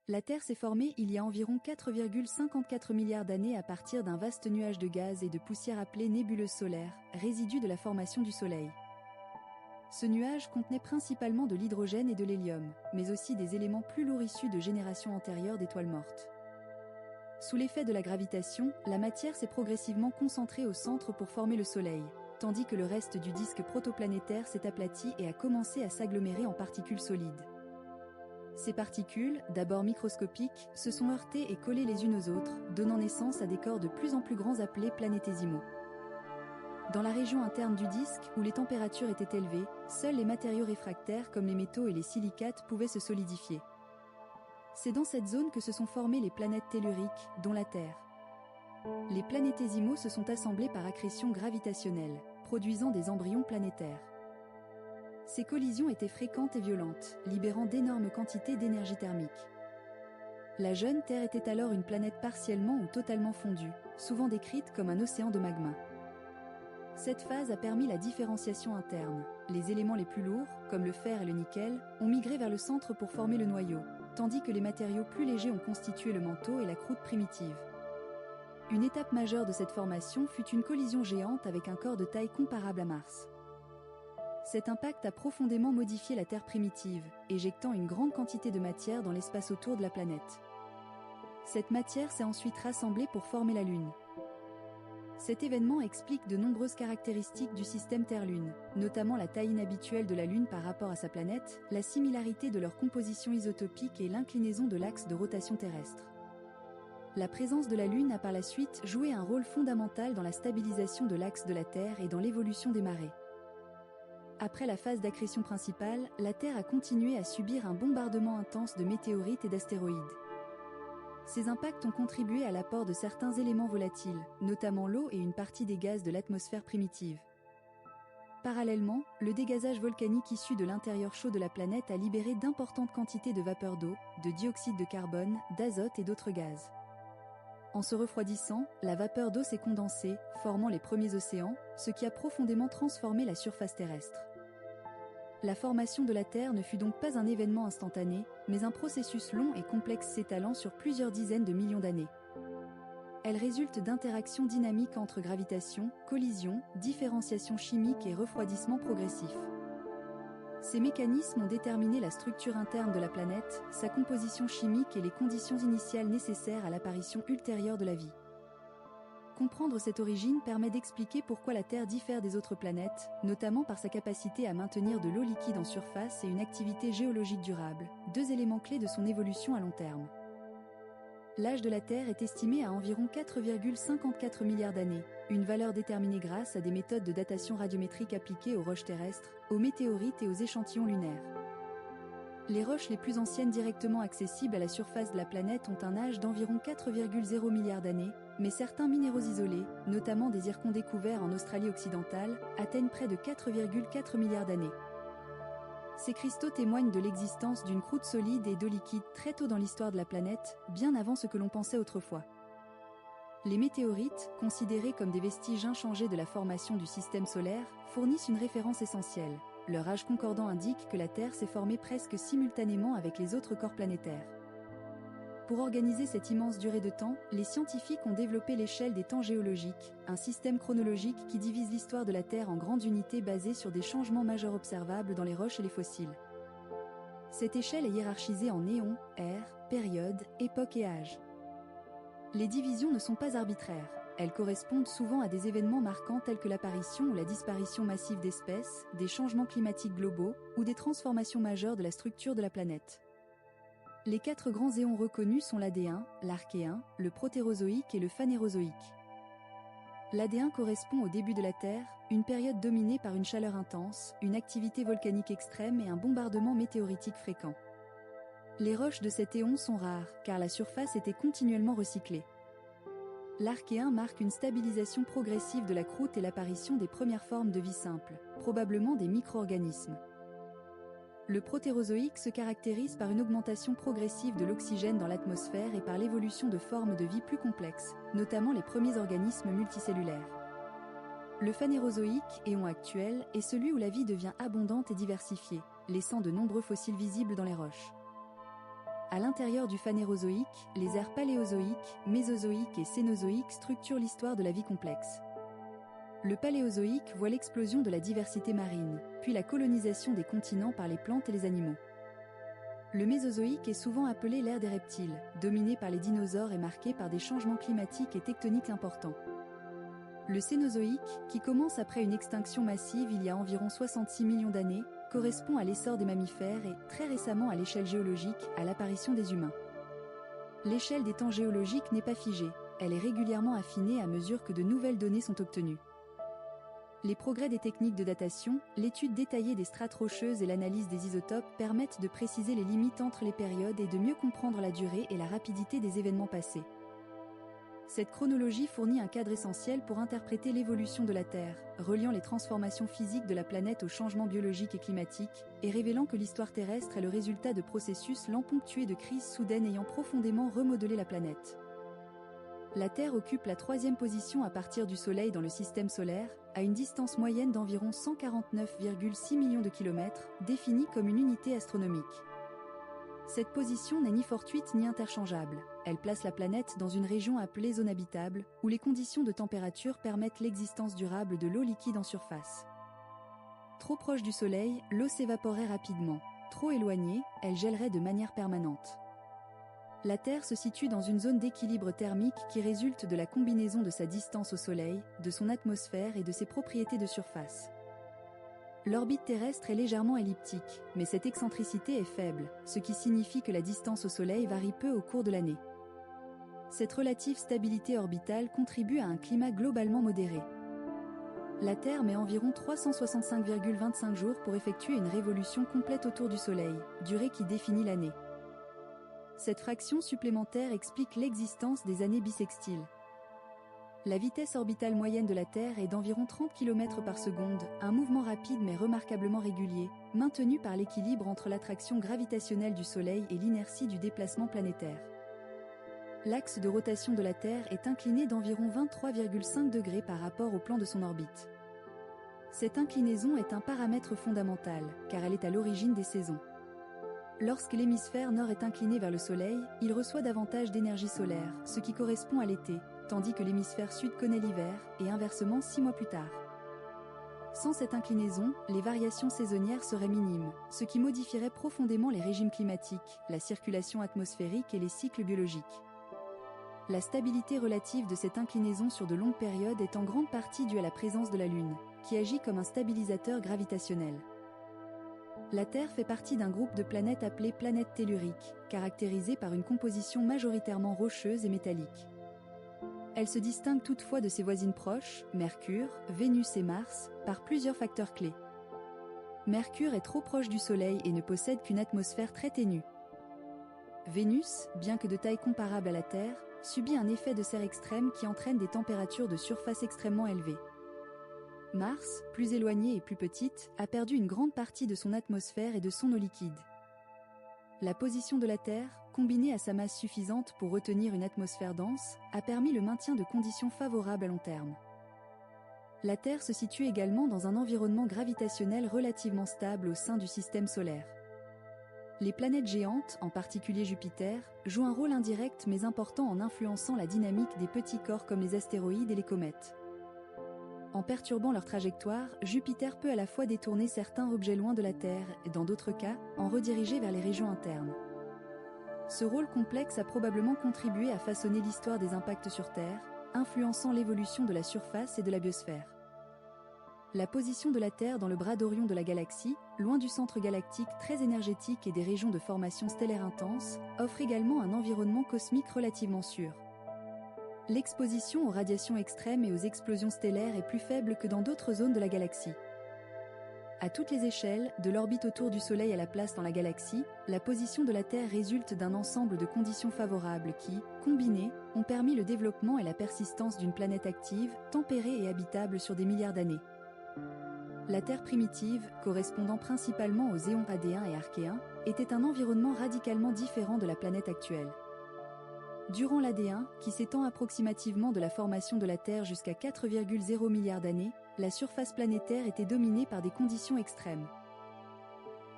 La Terre s'est formée il y a environ 4,54 milliards d'années à partir d'un vaste nuage de gaz et de poussière appelé nébuleuse solaire, résidu de la formation du Soleil. Ce nuage contenait principalement de l'hydrogène et de l'hélium, mais aussi des éléments plus lourds issus de générations antérieures d'étoiles mortes. Sous l'effet de la gravitation, la matière s'est progressivement concentrée au centre pour former le Soleil, tandis que le reste du disque protoplanétaire s'est aplati et a commencé à s'agglomérer en particules solides. Ces particules, d'abord microscopiques, se sont heurtées et collées les unes aux autres, donnant naissance à des corps de plus en plus grands appelés planétésimaux. Dans la région interne du disque, où les températures étaient élevées, seuls les matériaux réfractaires comme les métaux et les silicates pouvaient se solidifier. C'est dans cette zone que se sont formées les planètes telluriques, dont la Terre. Les planétésimaux se sont assemblés par accrétion gravitationnelle, produisant des embryons planétaires. Ces collisions étaient fréquentes et violentes, libérant d'énormes quantités d'énergie thermique. La jeune Terre était alors une planète partiellement ou totalement fondue, souvent décrite comme un océan de magma. Cette phase a permis la différenciation interne. Les éléments les plus lourds, comme le fer et le nickel, ont migré vers le centre pour former le noyau, tandis que les matériaux plus légers ont constitué le manteau et la croûte primitive. Une étape majeure de cette formation fut une collision géante avec un corps de taille comparable à Mars. Cet impact a profondément modifié la Terre primitive, éjectant une grande quantité de matière dans l'espace autour de la planète. Cette matière s'est ensuite rassemblée pour former la Lune. Cet événement explique de nombreuses caractéristiques du système Terre-Lune, notamment la taille inhabituelle de la Lune par rapport à sa planète, la similarité de leur composition isotopique et l'inclinaison de l'axe de rotation terrestre. La présence de la Lune a par la suite joué un rôle fondamental dans la stabilisation de l'axe de la Terre et dans l'évolution des marées. Après la phase d'accrétion principale, la Terre a continué à subir un bombardement intense de météorites et d'astéroïdes. Ces impacts ont contribué à l'apport de certains éléments volatiles, notamment l'eau et une partie des gaz de l'atmosphère primitive. Parallèlement, le dégazage volcanique issu de l'intérieur chaud de la planète a libéré d'importantes quantités de vapeur d'eau, de dioxyde de carbone, d'azote et d'autres gaz. En se refroidissant, la vapeur d'eau s'est condensée, formant les premiers océans, ce qui a profondément transformé la surface terrestre. La formation de la Terre ne fut donc pas un événement instantané, mais un processus long et complexe s'étalant sur plusieurs dizaines de millions d'années. Elle résulte d'interactions dynamiques entre gravitation, collision, différenciation chimique et refroidissement progressif. Ces mécanismes ont déterminé la structure interne de la planète, sa composition chimique et les conditions initiales nécessaires à l'apparition ultérieure de la vie. Comprendre cette origine permet d'expliquer pourquoi la Terre diffère des autres planètes, notamment par sa capacité à maintenir de l'eau liquide en surface et une activité géologique durable, deux éléments clés de son évolution à long terme. L'âge de la Terre est estimé à environ 4,54 milliards d'années, une valeur déterminée grâce à des méthodes de datation radiométrique appliquées aux roches terrestres, aux météorites et aux échantillons lunaires. Les roches les plus anciennes directement accessibles à la surface de la planète ont un âge d'environ 4,0 milliards d'années, mais certains minéraux isolés, notamment des zircons découverts en Australie occidentale, atteignent près de 4,4 milliards d'années. Ces cristaux témoignent de l'existence d'une croûte solide et d'eau liquide très tôt dans l'histoire de la planète, bien avant ce que l'on pensait autrefois. Les météorites, considérés comme des vestiges inchangés de la formation du système solaire, fournissent une référence essentielle. Leur âge concordant indique que la Terre s'est formée presque simultanément avec les autres corps planétaires. Pour organiser cette immense durée de temps, les scientifiques ont développé l'échelle des temps géologiques, un système chronologique qui divise l'histoire de la Terre en grandes unités basées sur des changements majeurs observables dans les roches et les fossiles. Cette échelle est hiérarchisée en éons, ères, périodes, époques et âges. Les divisions ne sont pas arbitraires, elles correspondent souvent à des événements marquants tels que l'apparition ou la disparition massive d'espèces, des changements climatiques globaux, ou des transformations majeures de la structure de la planète. Les 4 grands éons reconnus sont l'Adéen, l'Archéen, le Protérozoïque et le Phanérozoïque. L'Adéen correspond au début de la Terre, une période dominée par une chaleur intense, une activité volcanique extrême et un bombardement météoritique fréquent. Les roches de cet éon sont rares, car la surface était continuellement recyclée. L'Archéen marque une stabilisation progressive de la croûte et l'apparition des premières formes de vie simples, probablement des micro-organismes. Le Protérozoïque se caractérise par une augmentation progressive de l'oxygène dans l'atmosphère et par l'évolution de formes de vie plus complexes, notamment les premiers organismes multicellulaires. Le Phanérozoïque, éon actuel, est celui où la vie devient abondante et diversifiée, laissant de nombreux fossiles visibles dans les roches. À l'intérieur du Phanérozoïque, les ères paléozoïques, mésozoïques et cénozoïques structurent l'histoire de la vie complexe. Le Paléozoïque voit l'explosion de la diversité marine, puis la colonisation des continents par les plantes et les animaux. Le Mésozoïque est souvent appelé l'ère des reptiles, dominé par les dinosaures et marqué par des changements climatiques et tectoniques importants. Le Cénozoïque, qui commence après une extinction massive il y a environ 66 millions d'années, correspond à l'essor des mammifères et, très récemment à l'échelle géologique, à l'apparition des humains. L'échelle des temps géologiques n'est pas figée, elle est régulièrement affinée à mesure que de nouvelles données sont obtenues. Les progrès des techniques de datation, l'étude détaillée des strates rocheuses et l'analyse des isotopes permettent de préciser les limites entre les périodes et de mieux comprendre la durée et la rapidité des événements passés. Cette chronologie fournit un cadre essentiel pour interpréter l'évolution de la Terre, reliant les transformations physiques de la planète aux changements biologiques et climatiques, et révélant que l'histoire terrestre est le résultat de processus lents ponctués de crises soudaines ayant profondément remodelé la planète. La Terre occupe la 3e position à partir du Soleil dans le système solaire, à une distance moyenne d'environ 149,6 millions de kilomètres, définie comme une unité astronomique. Cette position n'est ni fortuite ni interchangeable. Elle place la planète dans une région appelée zone habitable, où les conditions de température permettent l'existence durable de l'eau liquide en surface. Trop proche du Soleil, l'eau s'évaporerait rapidement. Trop éloignée, elle gèlerait de manière permanente. La Terre se situe dans une zone d'équilibre thermique qui résulte de la combinaison de sa distance au Soleil, de son atmosphère et de ses propriétés de surface. L'orbite terrestre est légèrement elliptique, mais cette excentricité est faible, ce qui signifie que la distance au Soleil varie peu au cours de l'année. Cette relative stabilité orbitale contribue à un climat globalement modéré. La Terre met environ 365,25 jours pour effectuer une révolution complète autour du Soleil, durée qui définit l'année. Cette fraction supplémentaire explique l'existence des années bissextiles. La vitesse orbitale moyenne de la Terre est d'environ 30 km par seconde, un mouvement rapide mais remarquablement régulier, maintenu par l'équilibre entre l'attraction gravitationnelle du Soleil et l'inertie du déplacement planétaire. L'axe de rotation de la Terre est incliné d'environ 23,5 degrés par rapport au plan de son orbite. Cette inclinaison est un paramètre fondamental, car elle est à l'origine des saisons. Lorsque l'hémisphère nord est incliné vers le Soleil, il reçoit davantage d'énergie solaire, ce qui correspond à l'été, tandis que l'hémisphère sud connaît l'hiver, et inversement 6 mois plus tard. Sans cette inclinaison, les variations saisonnières seraient minimes, ce qui modifierait profondément les régimes climatiques, la circulation atmosphérique et les cycles biologiques. La stabilité relative de cette inclinaison sur de longues périodes est en grande partie due à la présence de la Lune, qui agit comme un stabilisateur gravitationnel. La Terre fait partie d'un groupe de planètes appelées planètes telluriques, caractérisées par une composition majoritairement rocheuse et métallique. Elle se distingue toutefois de ses voisines proches, Mercure, Vénus et Mars, par plusieurs facteurs clés. Mercure est trop proche du Soleil et ne possède qu'une atmosphère très ténue. Vénus, bien que de taille comparable à la Terre, subit un effet de serre extrême qui entraîne des températures de surface extrêmement élevées. Mars, plus éloignée et plus petite, a perdu une grande partie de son atmosphère et de son eau liquide. La position de la Terre, combinée à sa masse suffisante pour retenir une atmosphère dense, a permis le maintien de conditions favorables à long terme. La Terre se situe également dans un environnement gravitationnel relativement stable au sein du système solaire. Les planètes géantes, en particulier Jupiter, jouent un rôle indirect mais important en influençant la dynamique des petits corps comme les astéroïdes et les comètes. En perturbant leur trajectoire, Jupiter peut à la fois détourner certains objets loin de la Terre et, dans d'autres cas, en rediriger vers les régions internes. Ce rôle complexe a probablement contribué à façonner l'histoire des impacts sur Terre, influençant l'évolution de la surface et de la biosphère. La position de la Terre dans le bras d'Orion de la galaxie, loin du centre galactique très énergétique et des régions de formation stellaire intense, offre également un environnement cosmique relativement sûr. L'exposition aux radiations extrêmes et aux explosions stellaires est plus faible que dans d'autres zones de la galaxie. À toutes les échelles, de l'orbite autour du Soleil à la place dans la galaxie, la position de la Terre résulte d'un ensemble de conditions favorables qui, combinées, ont permis le développement et la persistance d'une planète active, tempérée et habitable sur des milliards d'années. La Terre primitive, correspondant principalement aux éons Adéens et Archéens, était un environnement radicalement différent de la planète actuelle. Durant l'Adéen, qui s'étend approximativement de la formation de la Terre jusqu'à 4,0 milliards d'années, la surface planétaire était dominée par des conditions extrêmes.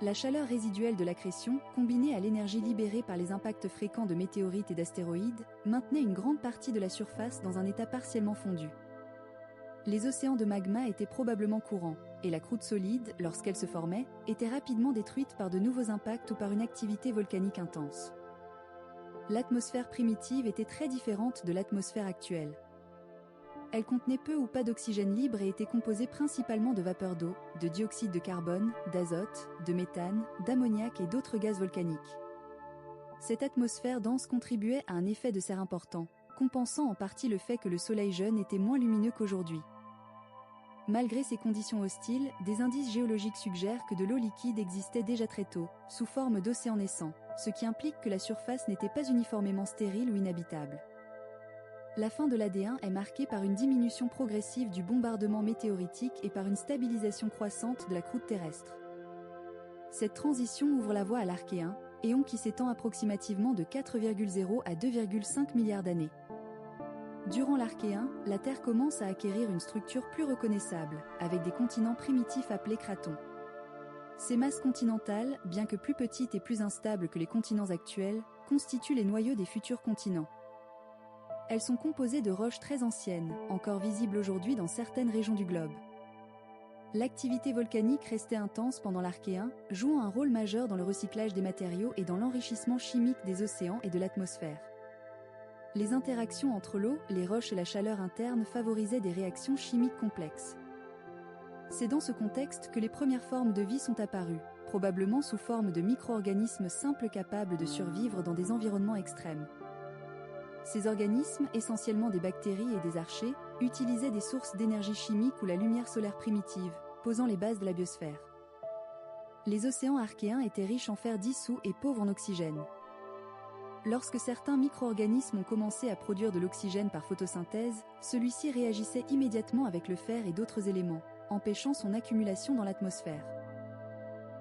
La chaleur résiduelle de l'accrétion, combinée à l'énergie libérée par les impacts fréquents de météorites et d'astéroïdes, maintenait une grande partie de la surface dans un état partiellement fondu. Les océans de magma étaient probablement courants, et la croûte solide, lorsqu'elle se formait, était rapidement détruite par de nouveaux impacts ou par une activité volcanique intense. L'atmosphère primitive était très différente de l'atmosphère actuelle. Elle contenait peu ou pas d'oxygène libre et était composée principalement de vapeur d'eau, de dioxyde de carbone, d'azote, de méthane, d'ammoniac et d'autres gaz volcaniques. Cette atmosphère dense contribuait à un effet de serre important, compensant en partie le fait que le soleil jeune était moins lumineux qu'aujourd'hui. Malgré ces conditions hostiles, des indices géologiques suggèrent que de l'eau liquide existait déjà très tôt, sous forme d'océans naissants, ce qui implique que la surface n'était pas uniformément stérile ou inhabitable. La fin de l'AD1 est marquée par une diminution progressive du bombardement météoritique et par une stabilisation croissante de la croûte terrestre. Cette transition ouvre la voie à l'Archéen, éon qui s'étend approximativement de 4,0 à 2,5 milliards d'années. Durant l'Archéen, la Terre commence à acquérir une structure plus reconnaissable, avec des continents primitifs appelés cratons. Ces masses continentales, bien que plus petites et plus instables que les continents actuels, constituent les noyaux des futurs continents. Elles sont composées de roches très anciennes, encore visibles aujourd'hui dans certaines régions du globe. L'activité volcanique restait intense pendant l'Archéen, jouant un rôle majeur dans le recyclage des matériaux et dans l'enrichissement chimique des océans et de l'atmosphère. Les interactions entre l'eau, les roches et la chaleur interne favorisaient des réactions chimiques complexes. C'est dans ce contexte que les premières formes de vie sont apparues, probablement sous forme de micro-organismes simples capables de survivre dans des environnements extrêmes. Ces organismes, essentiellement des bactéries et des archées, utilisaient des sources d'énergie chimique ou la lumière solaire primitive, posant les bases de la biosphère. Les océans archéens étaient riches en fer dissous et pauvres en oxygène. Lorsque certains micro-organismes ont commencé à produire de l'oxygène par photosynthèse, celui-ci réagissait immédiatement avec le fer et d'autres éléments, empêchant son accumulation dans l'atmosphère.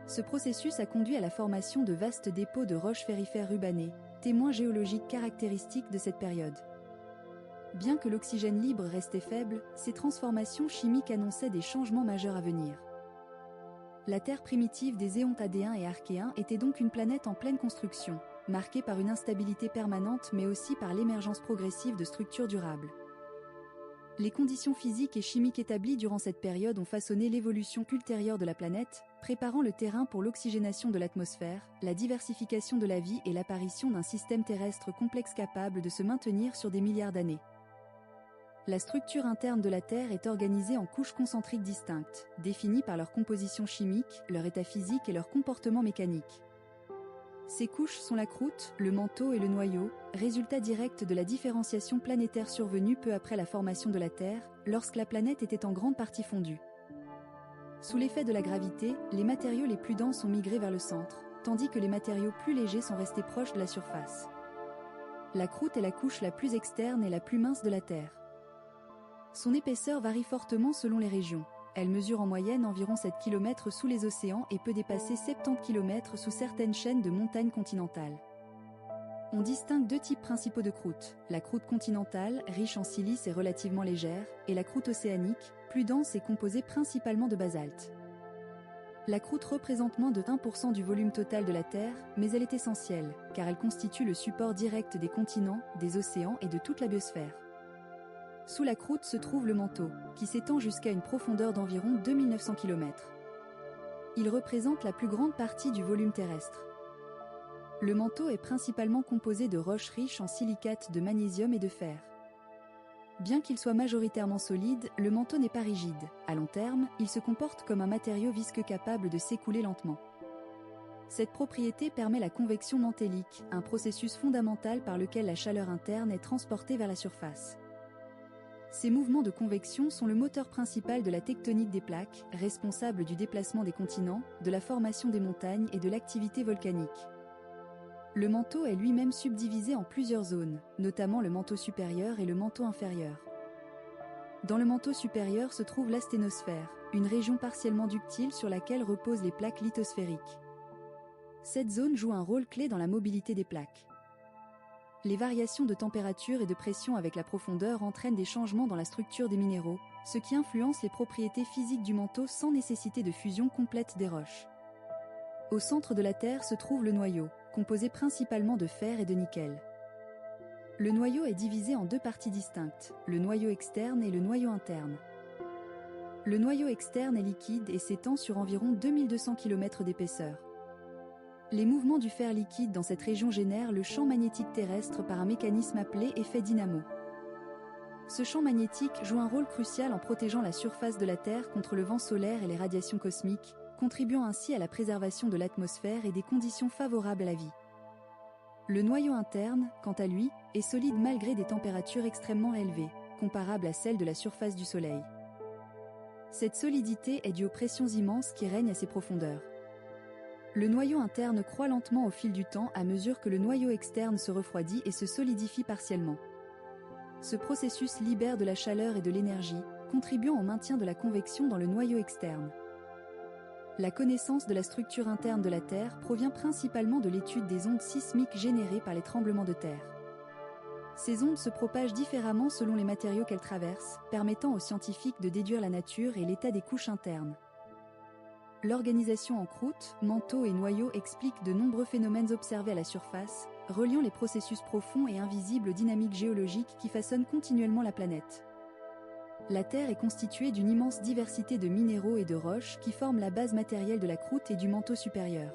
Ce processus a conduit à la formation de vastes dépôts de roches ferrifères rubanées, témoins géologiques caractéristiques de cette période. Bien que l'oxygène libre restait faible, ces transformations chimiques annonçaient des changements majeurs à venir. La Terre primitive des éons AD1 et Archéens était donc une planète en pleine construction, marquée par une instabilité permanente mais aussi par l'émergence progressive de structures durables. Les conditions physiques et chimiques établies durant cette période ont façonné l'évolution ultérieure de la planète, préparant le terrain pour l'oxygénation de l'atmosphère, la diversification de la vie et l'apparition d'un système terrestre complexe capable de se maintenir sur des milliards d'années. La structure interne de la Terre est organisée en couches concentriques distinctes, définies par leur composition chimique, leur état physique et leur comportement mécanique. Ces couches sont la croûte, le manteau et le noyau, résultat direct de la différenciation planétaire survenue peu après la formation de la Terre, lorsque la planète était en grande partie fondue. Sous l'effet de la gravité, les matériaux les plus denses ont migré vers le centre, tandis que les matériaux plus légers sont restés proches de la surface. La croûte est la couche la plus externe et la plus mince de la Terre. Son épaisseur varie fortement selon les régions. Elle mesure en moyenne environ 7 km sous les océans et peut dépasser 70 km sous certaines chaînes de montagnes continentales. On distingue deux types principaux de croûte, la croûte continentale, riche en silice et relativement légère, et la croûte océanique, plus dense et composée principalement de basalte. La croûte représente moins de 1% du volume total de la Terre, mais elle est essentielle, car elle constitue le support direct des continents, des océans et de toute la biosphère. Sous la croûte se trouve le manteau, qui s'étend jusqu'à une profondeur d'environ 2900 km. Il représente la plus grande partie du volume terrestre. Le manteau est principalement composé de roches riches en silicates de magnésium et de fer. Bien qu'il soit majoritairement solide, le manteau n'est pas rigide. À long terme, il se comporte comme un matériau visqueux capable de s'écouler lentement. Cette propriété permet la convection mantélique, un processus fondamental par lequel la chaleur interne est transportée vers la surface. Ces mouvements de convection sont le moteur principal de la tectonique des plaques, responsable du déplacement des continents, de la formation des montagnes et de l'activité volcanique. Le manteau est lui-même subdivisé en plusieurs zones, notamment le manteau supérieur et le manteau inférieur. Dans le manteau supérieur se trouve l'asténosphère, une région partiellement ductile sur laquelle reposent les plaques lithosphériques. Cette zone joue un rôle clé dans la mobilité des plaques. Les variations de température et de pression avec la profondeur entraînent des changements dans la structure des minéraux, ce qui influence les propriétés physiques du manteau sans nécessité de fusion complète des roches. Au centre de la Terre se trouve le noyau, composé principalement de fer et de nickel. Le noyau est divisé en deux parties distinctes, le noyau externe et le noyau interne. Le noyau externe est liquide et s'étend sur environ 2200 km d'épaisseur. Les mouvements du fer liquide dans cette région génèrent le champ magnétique terrestre par un mécanisme appelé effet dynamo. Ce champ magnétique joue un rôle crucial en protégeant la surface de la Terre contre le vent solaire et les radiations cosmiques, contribuant ainsi à la préservation de l'atmosphère et des conditions favorables à la vie. Le noyau interne, quant à lui, est solide malgré des températures extrêmement élevées, comparables à celles de la surface du Soleil. Cette solidité est due aux pressions immenses qui règnent à ces profondeurs. Le noyau interne croît lentement au fil du temps à mesure que le noyau externe se refroidit et se solidifie partiellement. Ce processus libère de la chaleur et de l'énergie, contribuant au maintien de la convection dans le noyau externe. La connaissance de la structure interne de la Terre provient principalement de l'étude des ondes sismiques générées par les tremblements de terre. Ces ondes se propagent différemment selon les matériaux qu'elles traversent, permettant aux scientifiques de déduire la nature et l'état des couches internes. L'organisation en croûte, manteau et noyau explique de nombreux phénomènes observés à la surface, reliant les processus profonds et invisibles aux dynamiques géologiques qui façonnent continuellement la planète. La Terre est constituée d'une immense diversité de minéraux et de roches qui forment la base matérielle de la croûte et du manteau supérieur.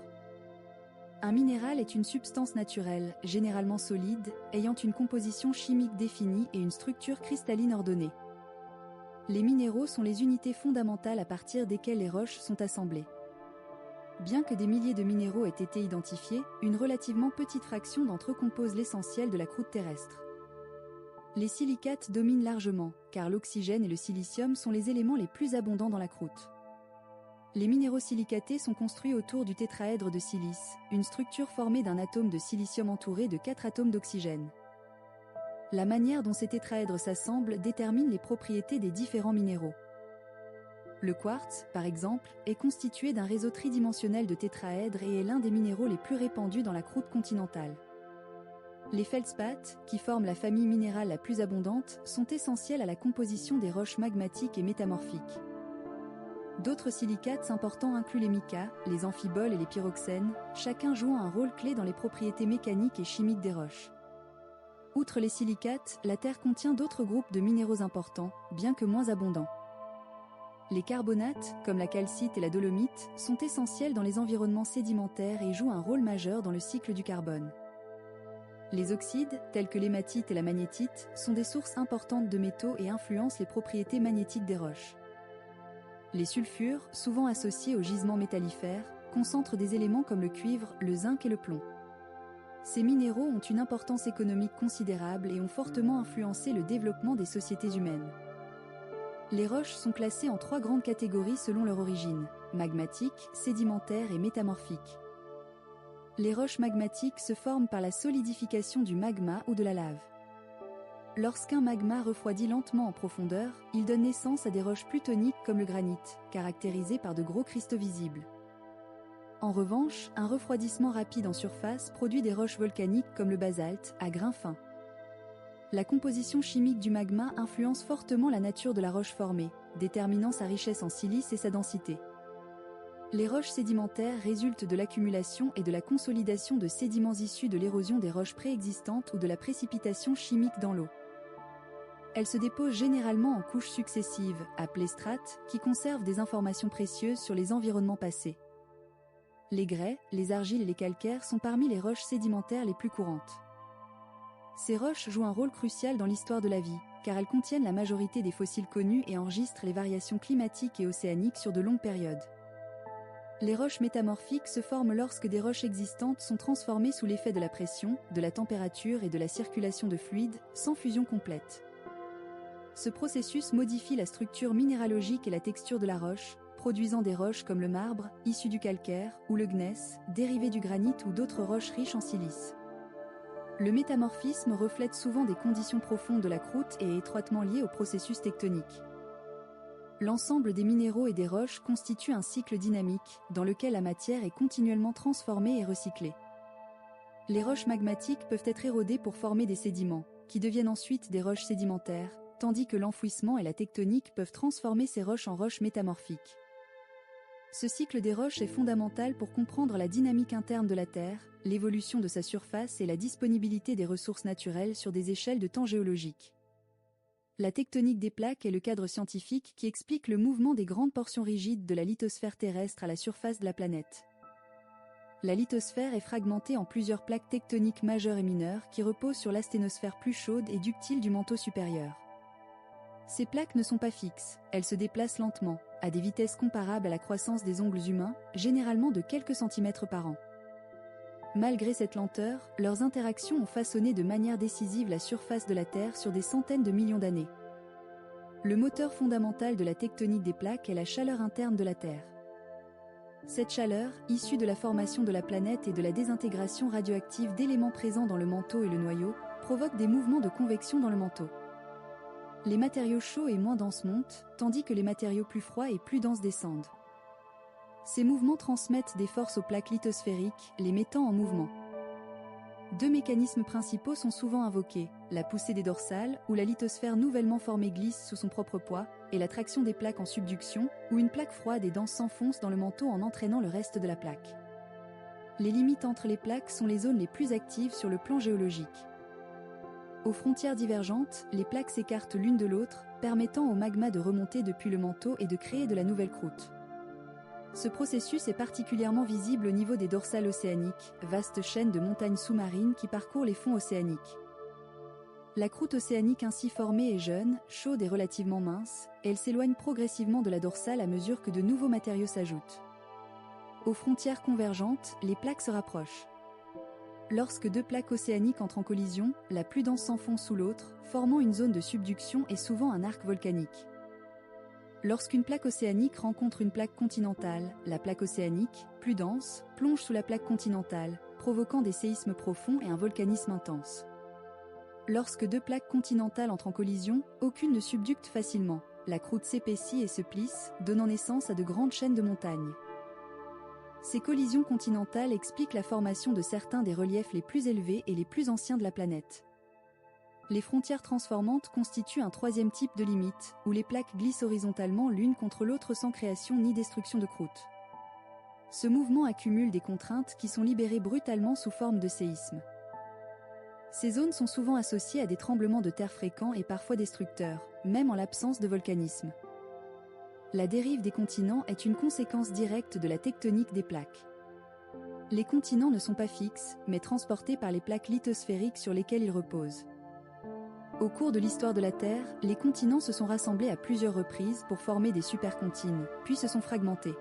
Un minéral est une substance naturelle, généralement solide, ayant une composition chimique définie et une structure cristalline ordonnée. Les minéraux sont les unités fondamentales à partir desquelles les roches sont assemblées. Bien que des milliers de minéraux aient été identifiés, une relativement petite fraction d'entre eux compose l'essentiel de la croûte terrestre. Les silicates dominent largement, car l'oxygène et le silicium sont les éléments les plus abondants dans la croûte. Les minéraux silicatés sont construits autour du tétraèdre de silice, une structure formée d'un atome de silicium entouré de 4 atomes d'oxygène. La manière dont ces tétraèdres s'assemblent détermine les propriétés des différents minéraux. Le quartz, par exemple, est constitué d'un réseau tridimensionnel de tétraèdres et est l'un des minéraux les plus répandus dans la croûte continentale. Les feldspaths, qui forment la famille minérale la plus abondante, sont essentiels à la composition des roches magmatiques et métamorphiques. D'autres silicates importants incluent les micas, les amphiboles et les pyroxènes, chacun jouant un rôle clé dans les propriétés mécaniques et chimiques des roches. Outre les silicates, la Terre contient d'autres groupes de minéraux importants, bien que moins abondants. Les carbonates, comme la calcite et la dolomite, sont essentiels dans les environnements sédimentaires et jouent un rôle majeur dans le cycle du carbone. Les oxydes, tels que l'hématite et la magnétite, sont des sources importantes de métaux et influencent les propriétés magnétiques des roches. Les sulfures, souvent associés aux gisements métallifères, concentrent des éléments comme le cuivre, le zinc et le plomb. Ces minéraux ont une importance économique considérable et ont fortement influencé le développement des sociétés humaines. Les roches sont classées en 3 grandes catégories selon leur origine: magmatiques, sédimentaires et métamorphiques. Les roches magmatiques se forment par la solidification du magma ou de la lave. Lorsqu'un magma refroidit lentement en profondeur, il donne naissance à des roches plutoniques comme le granit, caractérisées par de gros cristaux visibles. En revanche, un refroidissement rapide en surface produit des roches volcaniques comme le basalte, à grains fins. La composition chimique du magma influence fortement la nature de la roche formée, déterminant sa richesse en silice et sa densité. Les roches sédimentaires résultent de l'accumulation et de la consolidation de sédiments issus de l'érosion des roches préexistantes ou de la précipitation chimique dans l'eau. Elles se déposent généralement en couches successives, appelées strates, qui conservent des informations précieuses sur les environnements passés. Les grès, les argiles et les calcaires sont parmi les roches sédimentaires les plus courantes. Ces roches jouent un rôle crucial dans l'histoire de la vie, car elles contiennent la majorité des fossiles connus et enregistrent les variations climatiques et océaniques sur de longues périodes. Les roches métamorphiques se forment lorsque des roches existantes sont transformées sous l'effet de la pression, de la température et de la circulation de fluides, sans fusion complète. Ce processus modifie la structure minéralogique et la texture de la roche, produisant des roches comme le marbre, issu du calcaire, ou le gneiss, dérivé du granit ou d'autres roches riches en silice. Le métamorphisme reflète souvent des conditions profondes de la croûte et est étroitement lié au processus tectonique. L'ensemble des minéraux et des roches constitue un cycle dynamique, dans lequel la matière est continuellement transformée et recyclée. Les roches magmatiques peuvent être érodées pour former des sédiments, qui deviennent ensuite des roches sédimentaires, tandis que l'enfouissement et la tectonique peuvent transformer ces roches en roches métamorphiques. Ce cycle des roches est fondamental pour comprendre la dynamique interne de la Terre, l'évolution de sa surface et la disponibilité des ressources naturelles sur des échelles de temps géologiques. La tectonique des plaques est le cadre scientifique qui explique le mouvement des grandes portions rigides de la lithosphère terrestre à la surface de la planète. La lithosphère est fragmentée en plusieurs plaques tectoniques majeures et mineures qui reposent sur l'asténosphère plus chaude et ductile du manteau supérieur. Ces plaques ne sont pas fixes, elles se déplacent lentement, à des vitesses comparables à la croissance des ongles humains, généralement de quelques centimètres par an. Malgré cette lenteur, leurs interactions ont façonné de manière décisive la surface de la Terre sur des centaines de millions d'années. Le moteur fondamental de la tectonique des plaques est la chaleur interne de la Terre. Cette chaleur, issue de la formation de la planète et de la désintégration radioactive d'éléments présents dans le manteau et le noyau, provoque des mouvements de convection dans le manteau. Les matériaux chauds et moins denses montent, tandis que les matériaux plus froids et plus denses descendent. Ces mouvements transmettent des forces aux plaques lithosphériques, les mettant en mouvement. Deux mécanismes principaux sont souvent invoqués, la poussée des dorsales, où la lithosphère nouvellement formée glisse sous son propre poids, et la traction des plaques en subduction, où une plaque froide et dense s'enfonce dans le manteau en entraînant le reste de la plaque. Les limites entre les plaques sont les zones les plus actives sur le plan géologique. Aux frontières divergentes, les plaques s'écartent l'une de l'autre, permettant au magma de remonter depuis le manteau et de créer de la nouvelle croûte. Ce processus est particulièrement visible au niveau des dorsales océaniques, vaste chaîne de montagnes sous-marines qui parcourt les fonds océaniques. La croûte océanique ainsi formée est jeune, chaude et relativement mince, et elle s'éloigne progressivement de la dorsale à mesure que de nouveaux matériaux s'ajoutent. Aux frontières convergentes, les plaques se rapprochent. Lorsque deux plaques océaniques entrent en collision, la plus dense s'enfonce sous l'autre, formant une zone de subduction et souvent un arc volcanique. Lorsqu'une plaque océanique rencontre une plaque continentale, la plaque océanique, plus dense, plonge sous la plaque continentale, provoquant des séismes profonds et un volcanisme intense. Lorsque deux plaques continentales entrent en collision, aucune ne subducte facilement. La croûte s'épaissit et se plisse, donnant naissance à de grandes chaînes de montagnes. Ces collisions continentales expliquent la formation de certains des reliefs les plus élevés et les plus anciens de la planète. Les frontières transformantes constituent un troisième type de limite, où les plaques glissent horizontalement l'une contre l'autre sans création ni destruction de croûte. Ce mouvement accumule des contraintes qui sont libérées brutalement sous forme de séismes. Ces zones sont souvent associées à des tremblements de terre fréquents et parfois destructeurs, même en l'absence de volcanisme. La dérive des continents est une conséquence directe de la tectonique des plaques. Les continents ne sont pas fixes, mais transportés par les plaques lithosphériques sur lesquelles ils reposent. Au cours de l'histoire de la Terre, les continents se sont rassemblés à plusieurs reprises pour former des supercontinents, puis se sont fragmentés.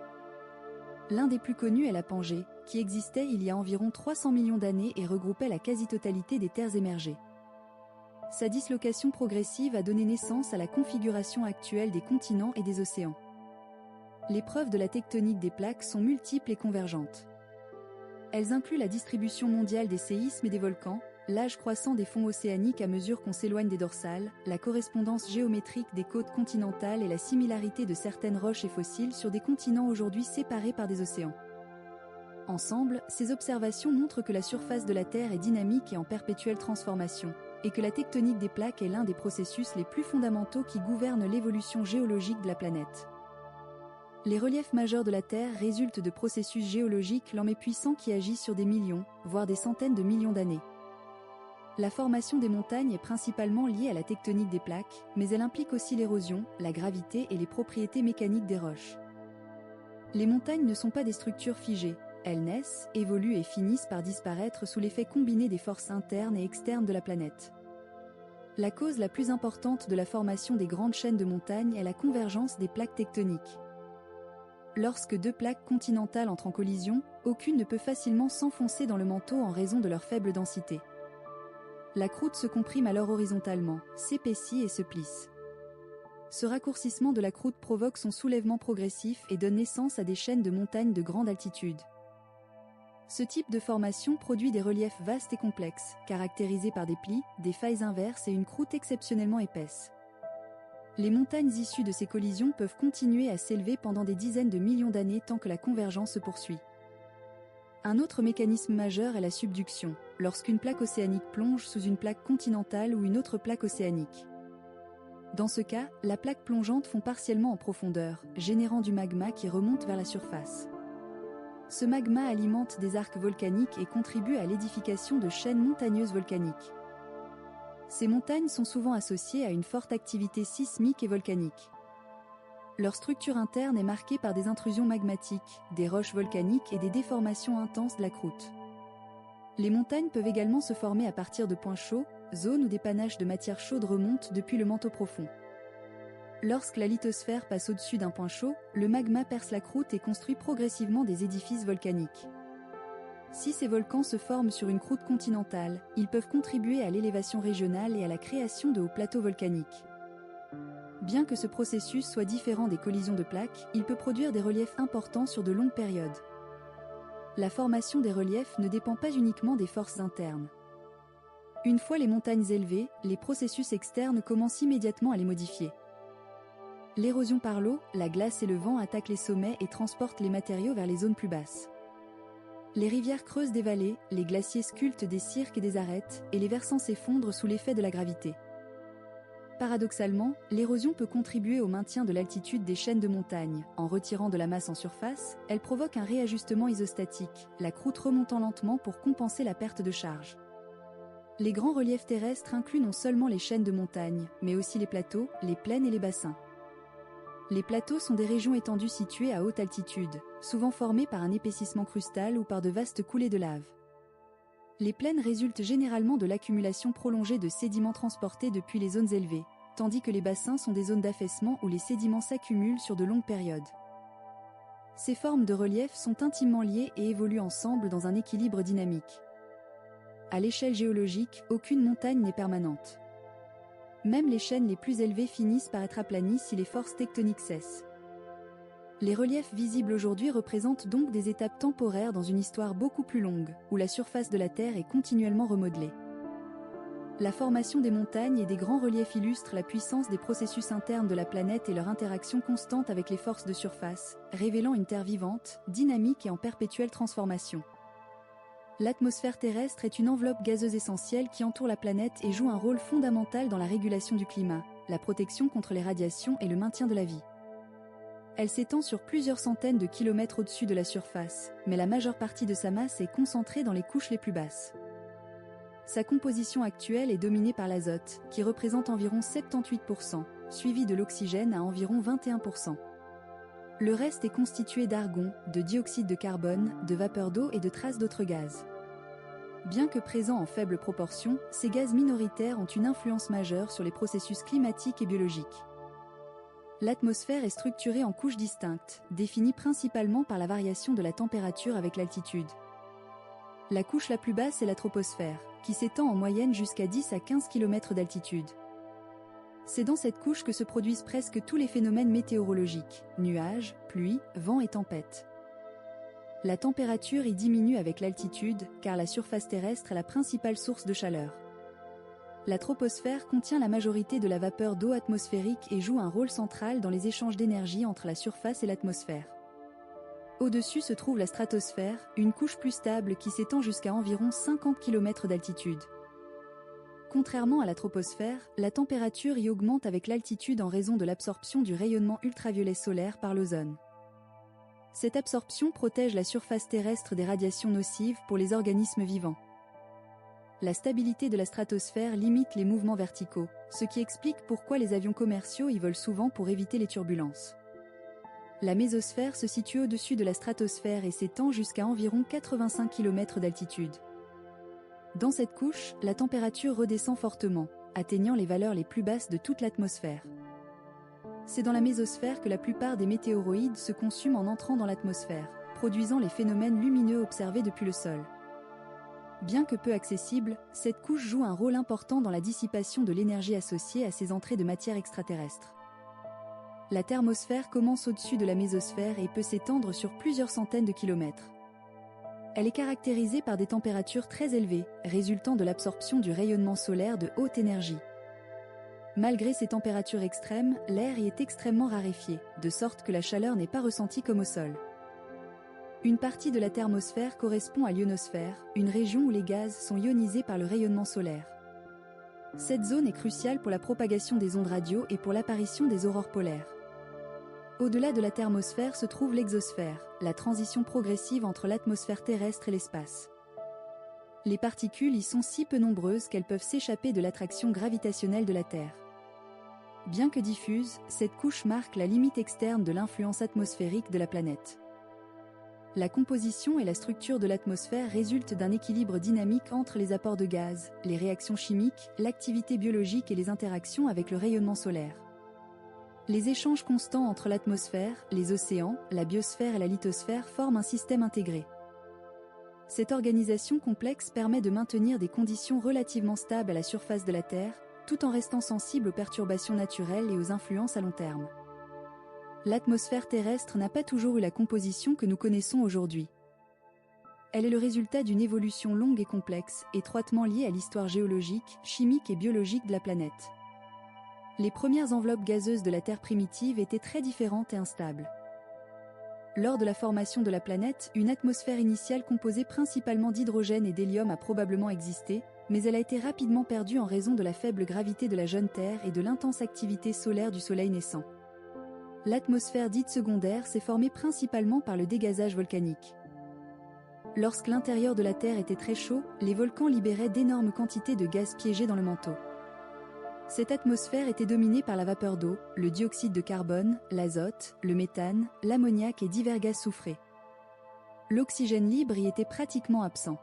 L'un des plus connus est la Pangée, qui existait il y a environ 300 millions d'années et regroupait la quasi-totalité des terres émergées. Sa dislocation progressive a donné naissance à la configuration actuelle des continents et des océans. Les preuves de la tectonique des plaques sont multiples et convergentes. Elles incluent la distribution mondiale des séismes et des volcans, l'âge croissant des fonds océaniques à mesure qu'on s'éloigne des dorsales, la correspondance géométrique des côtes continentales et la similarité de certaines roches et fossiles sur des continents aujourd'hui séparés par des océans. Ensemble, ces observations montrent que la surface de la Terre est dynamique et en perpétuelle transformation, et que la tectonique des plaques est l'un des processus les plus fondamentaux qui gouvernent l'évolution géologique de la planète. Les reliefs majeurs de la Terre résultent de processus géologiques lents mais puissants qui agissent sur des millions, voire des centaines de millions d'années. La formation des montagnes est principalement liée à la tectonique des plaques, mais elle implique aussi l'érosion, la gravité et les propriétés mécaniques des roches. Les montagnes ne sont pas des structures figées, elles naissent, évoluent et finissent par disparaître sous l'effet combiné des forces internes et externes de la planète. La cause la plus importante de la formation des grandes chaînes de montagnes est la convergence des plaques tectoniques. Lorsque deux plaques continentales entrent en collision, aucune ne peut facilement s'enfoncer dans le manteau en raison de leur faible densité. La croûte se comprime alors horizontalement, s'épaissit et se plisse. Ce raccourcissement de la croûte provoque son soulèvement progressif et donne naissance à des chaînes de montagnes de grande altitude. Ce type de formation produit des reliefs vastes et complexes, caractérisés par des plis, des failles inverses et une croûte exceptionnellement épaisse. Les montagnes issues de ces collisions peuvent continuer à s'élever pendant des dizaines de millions d'années tant que la convergence se poursuit. Un autre mécanisme majeur est la subduction, lorsqu'une plaque océanique plonge sous une plaque continentale ou une autre plaque océanique. Dans ce cas, la plaque plongeante fond partiellement en profondeur, générant du magma qui remonte vers la surface. Ce magma alimente des arcs volcaniques et contribue à l'édification de chaînes montagneuses volcaniques. Ces montagnes sont souvent associées à une forte activité sismique et volcanique. Leur structure interne est marquée par des intrusions magmatiques, des roches volcaniques et des déformations intenses de la croûte. Les montagnes peuvent également se former à partir de points chauds, zones où des panaches de matière chaude remontent depuis le manteau profond. Lorsque la lithosphère passe au-dessus d'un point chaud, le magma perce la croûte et construit progressivement des édifices volcaniques. Si ces volcans se forment sur une croûte continentale, ils peuvent contribuer à l'élévation régionale et à la création de hauts plateaux volcaniques. Bien que ce processus soit différent des collisions de plaques, il peut produire des reliefs importants sur de longues périodes. La formation des reliefs ne dépend pas uniquement des forces internes. Une fois les montagnes élevées, les processus externes commencent immédiatement à les modifier. L'érosion par l'eau, la glace et le vent attaquent les sommets et transportent les matériaux vers les zones plus basses. Les rivières creusent des vallées, les glaciers sculptent des cirques et des arêtes, et les versants s'effondrent sous l'effet de la gravité. Paradoxalement, l'érosion peut contribuer au maintien de l'altitude des chaînes de montagnes. En retirant de la masse en surface, elle provoque un réajustement isostatique, la croûte remontant lentement pour compenser la perte de charge. Les grands reliefs terrestres incluent non seulement les chaînes de montagnes, mais aussi les plateaux, les plaines et les bassins. Les plateaux sont des régions étendues situées à haute altitude, souvent formées par un épaississement crustal ou par de vastes coulées de lave. Les plaines résultent généralement de l'accumulation prolongée de sédiments transportés depuis les zones élevées, tandis que les bassins sont des zones d'affaissement où les sédiments s'accumulent sur de longues périodes. Ces formes de relief sont intimement liées et évoluent ensemble dans un équilibre dynamique. À l'échelle géologique, aucune montagne n'est permanente. Même les chaînes les plus élevées finissent par être aplanies si les forces tectoniques cessent. Les reliefs visibles aujourd'hui représentent donc des étapes temporaires dans une histoire beaucoup plus longue, où la surface de la Terre est continuellement remodelée. La formation des montagnes et des grands reliefs illustre la puissance des processus internes de la planète et leur interaction constante avec les forces de surface, révélant une Terre vivante, dynamique et en perpétuelle transformation. L'atmosphère terrestre est une enveloppe gazeuse essentielle qui entoure la planète et joue un rôle fondamental dans la régulation du climat, la protection contre les radiations et le maintien de la vie. Elle s'étend sur plusieurs centaines de kilomètres au-dessus de la surface, mais la majeure partie de sa masse est concentrée dans les couches les plus basses. Sa composition actuelle est dominée par l'azote, qui représente environ 78%, suivi de l'oxygène à environ 21%. Le reste est constitué d'argon, de dioxyde de carbone, de vapeur d'eau et de traces d'autres gaz. Bien que présents en faible proportion, ces gaz minoritaires ont une influence majeure sur les processus climatiques et biologiques. L'atmosphère est structurée en couches distinctes, définies principalement par la variation de la température avec l'altitude. La couche la plus basse est la troposphère, qui s'étend en moyenne jusqu'à 10 à 15 km d'altitude. C'est dans cette couche que se produisent presque tous les phénomènes météorologiques, nuages, pluies, vents et tempêtes. La température y diminue avec l'altitude, car la surface terrestre est la principale source de chaleur. La troposphère contient la majorité de la vapeur d'eau atmosphérique et joue un rôle central dans les échanges d'énergie entre la surface et l'atmosphère. Au-dessus se trouve la stratosphère, une couche plus stable qui s'étend jusqu'à environ 50 km d'altitude. Contrairement à la troposphère, la température y augmente avec l'altitude en raison de l'absorption du rayonnement ultraviolet solaire par l'ozone. Cette absorption protège la surface terrestre des radiations nocives pour les organismes vivants. La stabilité de la stratosphère limite les mouvements verticaux, ce qui explique pourquoi les avions commerciaux y volent souvent pour éviter les turbulences. La mésosphère se situe au-dessus de la stratosphère et s'étend jusqu'à environ 85 km d'altitude. Dans cette couche, la température redescend fortement, atteignant les valeurs les plus basses de toute l'atmosphère. C'est dans la mésosphère que la plupart des météoroïdes se consument en entrant dans l'atmosphère, produisant les phénomènes lumineux observés depuis le sol. Bien que peu accessible, cette couche joue un rôle important dans la dissipation de l'énergie associée à ces entrées de matière extraterrestre. La thermosphère commence au-dessus de la mésosphère et peut s'étendre sur plusieurs centaines de kilomètres. Elle est caractérisée par des températures très élevées, résultant de l'absorption du rayonnement solaire de haute énergie. Malgré ces températures extrêmes, l'air y est extrêmement raréfié, de sorte que la chaleur n'est pas ressentie comme au sol. Une partie de la thermosphère correspond à l'ionosphère, une région où les gaz sont ionisés par le rayonnement solaire. Cette zone est cruciale pour la propagation des ondes radio et pour l'apparition des aurores polaires. Au-delà de la thermosphère se trouve l'exosphère, la transition progressive entre l'atmosphère terrestre et l'espace. Les particules y sont si peu nombreuses qu'elles peuvent s'échapper de l'attraction gravitationnelle de la Terre. Bien que diffuse, cette couche marque la limite externe de l'influence atmosphérique de la planète. La composition et la structure de l'atmosphère résultent d'un équilibre dynamique entre les apports de gaz, les réactions chimiques, l'activité biologique et les interactions avec le rayonnement solaire. Les échanges constants entre l'atmosphère, les océans, la biosphère et la lithosphère forment un système intégré. Cette organisation complexe permet de maintenir des conditions relativement stables à la surface de la Terre, tout en restant sensible aux perturbations naturelles et aux influences à long terme. L'atmosphère terrestre n'a pas toujours eu la composition que nous connaissons aujourd'hui. Elle est le résultat d'une évolution longue et complexe, étroitement liée à l'histoire géologique, chimique et biologique de la planète. Les premières enveloppes gazeuses de la Terre primitive étaient très différentes et instables. Lors de la formation de la planète, une atmosphère initiale composée principalement d'hydrogène et d'hélium a probablement existé, mais elle a été rapidement perdue en raison de la faible gravité de la jeune Terre et de l'intense activité solaire du Soleil naissant. L'atmosphère dite secondaire s'est formée principalement par le dégazage volcanique. Lorsque l'intérieur de la Terre était très chaud, les volcans libéraient d'énormes quantités de gaz piégés dans le manteau. Cette atmosphère était dominée par la vapeur d'eau, le dioxyde de carbone, l'azote, le méthane, l'ammoniac et divers gaz soufrés. L'oxygène libre y était pratiquement absent.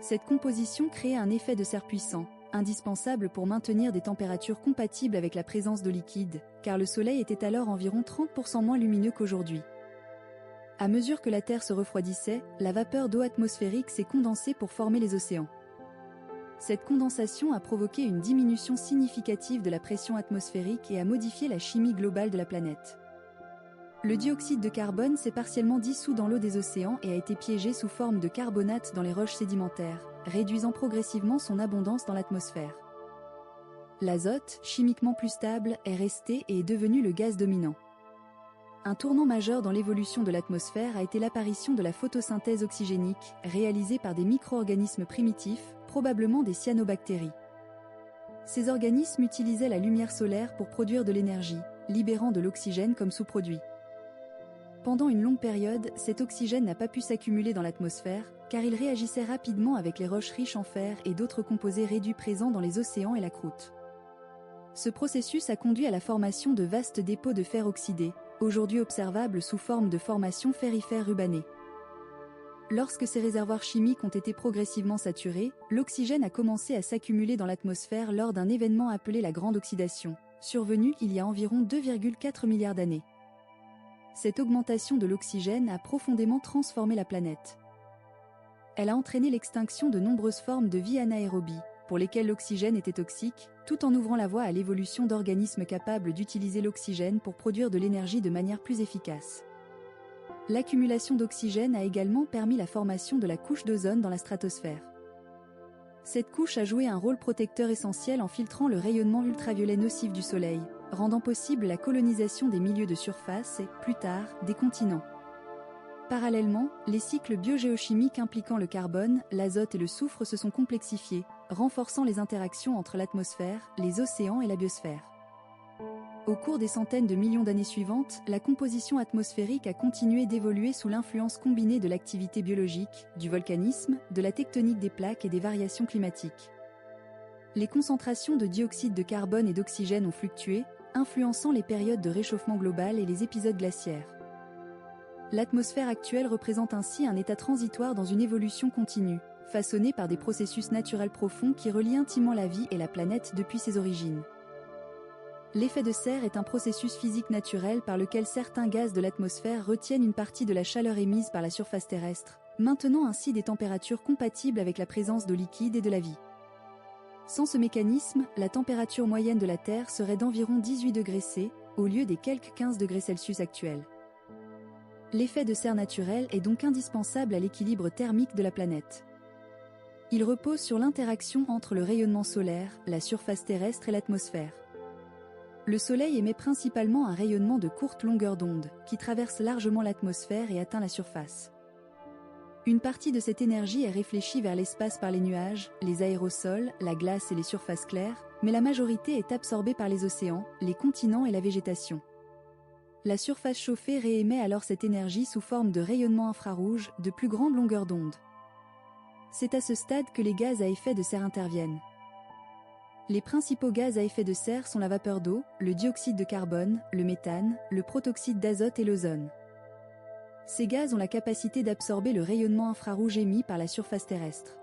Cette composition créait un effet de serre puissant, indispensable pour maintenir des températures compatibles avec la présence de liquide, car le Soleil était alors environ 30% moins lumineux qu'aujourd'hui. À mesure que la Terre se refroidissait, la vapeur d'eau atmosphérique s'est condensée pour former les océans. Cette condensation a provoqué une diminution significative de la pression atmosphérique et a modifié la chimie globale de la planète. Le dioxyde de carbone s'est partiellement dissous dans l'eau des océans et a été piégé sous forme de carbonate dans les roches sédimentaires, réduisant progressivement son abondance dans l'atmosphère. L'azote, chimiquement plus stable, est resté et est devenu le gaz dominant. Un tournant majeur dans l'évolution de l'atmosphère a été l'apparition de la photosynthèse oxygénique, réalisée par des micro-organismes primitifs, probablement des cyanobactéries. Ces organismes utilisaient la lumière solaire pour produire de l'énergie, libérant de l'oxygène comme sous-produit. Pendant une longue période, cet oxygène n'a pas pu s'accumuler dans l'atmosphère, car il réagissait rapidement avec les roches riches en fer et d'autres composés réduits présents dans les océans et la croûte. Ce processus a conduit à la formation de vastes dépôts de fer oxydé, aujourd'hui observables sous forme de formations ferrifères rubanées. Lorsque ces réservoirs chimiques ont été progressivement saturés, l'oxygène a commencé à s'accumuler dans l'atmosphère lors d'un événement appelé la Grande Oxydation, survenu il y a environ 2,4 milliards d'années. Cette augmentation de l'oxygène a profondément transformé la planète. Elle a entraîné l'extinction de nombreuses formes de vie anaérobie, pour lesquelles l'oxygène était toxique, tout en ouvrant la voie à l'évolution d'organismes capables d'utiliser l'oxygène pour produire de l'énergie de manière plus efficace. L'accumulation d'oxygène a également permis la formation de la couche d'ozone dans la stratosphère. Cette couche a joué un rôle protecteur essentiel en filtrant le rayonnement ultraviolet nocif du Soleil, rendant possible la colonisation des milieux de surface et, plus tard, des continents. Parallèlement, les cycles biogéochimiques impliquant le carbone, l'azote et le soufre se sont complexifiés, renforçant les interactions entre l'atmosphère, les océans et la biosphère. Au cours des centaines de millions d'années suivantes, la composition atmosphérique a continué d'évoluer sous l'influence combinée de l'activité biologique, du volcanisme, de la tectonique des plaques et des variations climatiques. Les concentrations de dioxyde de carbone et d'oxygène ont fluctué, influençant les périodes de réchauffement global et les épisodes glaciaires. L'atmosphère actuelle représente ainsi un état transitoire dans une évolution continue, façonnée par des processus naturels profonds qui relient intimement la vie et la planète depuis ses origines. L'effet de serre est un processus physique naturel par lequel certains gaz de l'atmosphère retiennent une partie de la chaleur émise par la surface terrestre, maintenant ainsi des températures compatibles avec la présence de liquide et de la vie. Sans ce mécanisme, la température moyenne de la Terre serait d'environ 18 degrés C, au lieu des quelques 15 degrés Celsius actuels. L'effet de serre naturel est donc indispensable à l'équilibre thermique de la planète. Il repose sur l'interaction entre le rayonnement solaire, la surface terrestre et l'atmosphère. Le Soleil émet principalement un rayonnement de courte longueur d'onde, qui traverse largement l'atmosphère et atteint la surface. Une partie de cette énergie est réfléchie vers l'espace par les nuages, les aérosols, la glace et les surfaces claires, mais la majorité est absorbée par les océans, les continents et la végétation. La surface chauffée réémet alors cette énergie sous forme de rayonnement infrarouge de plus grande longueur d'onde. C'est à ce stade que les gaz à effet de serre interviennent. Les principaux gaz à effet de serre sont la vapeur d'eau, le dioxyde de carbone, le méthane, le protoxyde d'azote et l'ozone. Ces gaz ont la capacité d'absorber le rayonnement infrarouge émis par la surface terrestre.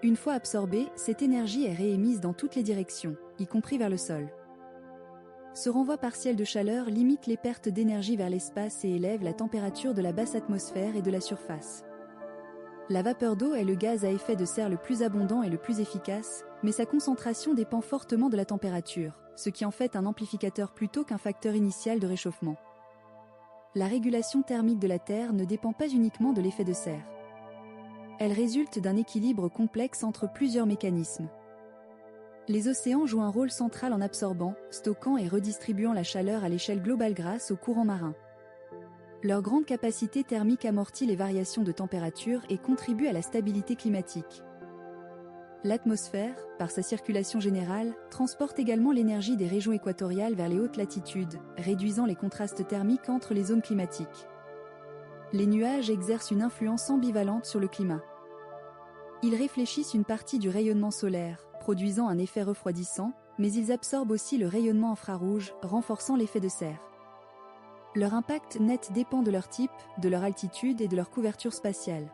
Une fois absorbée, cette énergie est réémise dans toutes les directions, y compris vers le sol. Ce renvoi partiel de chaleur limite les pertes d'énergie vers l'espace et élève la température de la basse atmosphère et de la surface. La vapeur d'eau est le gaz à effet de serre le plus abondant et le plus efficace, mais sa concentration dépend fortement de la température, ce qui en fait un amplificateur plutôt qu'un facteur initial de réchauffement. La régulation thermique de la Terre ne dépend pas uniquement de l'effet de serre. Elle résulte d'un équilibre complexe entre plusieurs mécanismes. Les océans jouent un rôle central en absorbant, stockant et redistribuant la chaleur à l'échelle globale grâce aux courants marins. Leur grande capacité thermique amortit les variations de température et contribue à la stabilité climatique. L'atmosphère, par sa circulation générale, transporte également l'énergie des régions équatoriales vers les hautes latitudes, réduisant les contrastes thermiques entre les zones climatiques. Les nuages exercent une influence ambivalente sur le climat. Ils réfléchissent une partie du rayonnement solaire, produisant un effet refroidissant, mais ils absorbent aussi le rayonnement infrarouge, renforçant l'effet de serre. Leur impact net dépend de leur type, de leur altitude et de leur couverture spatiale.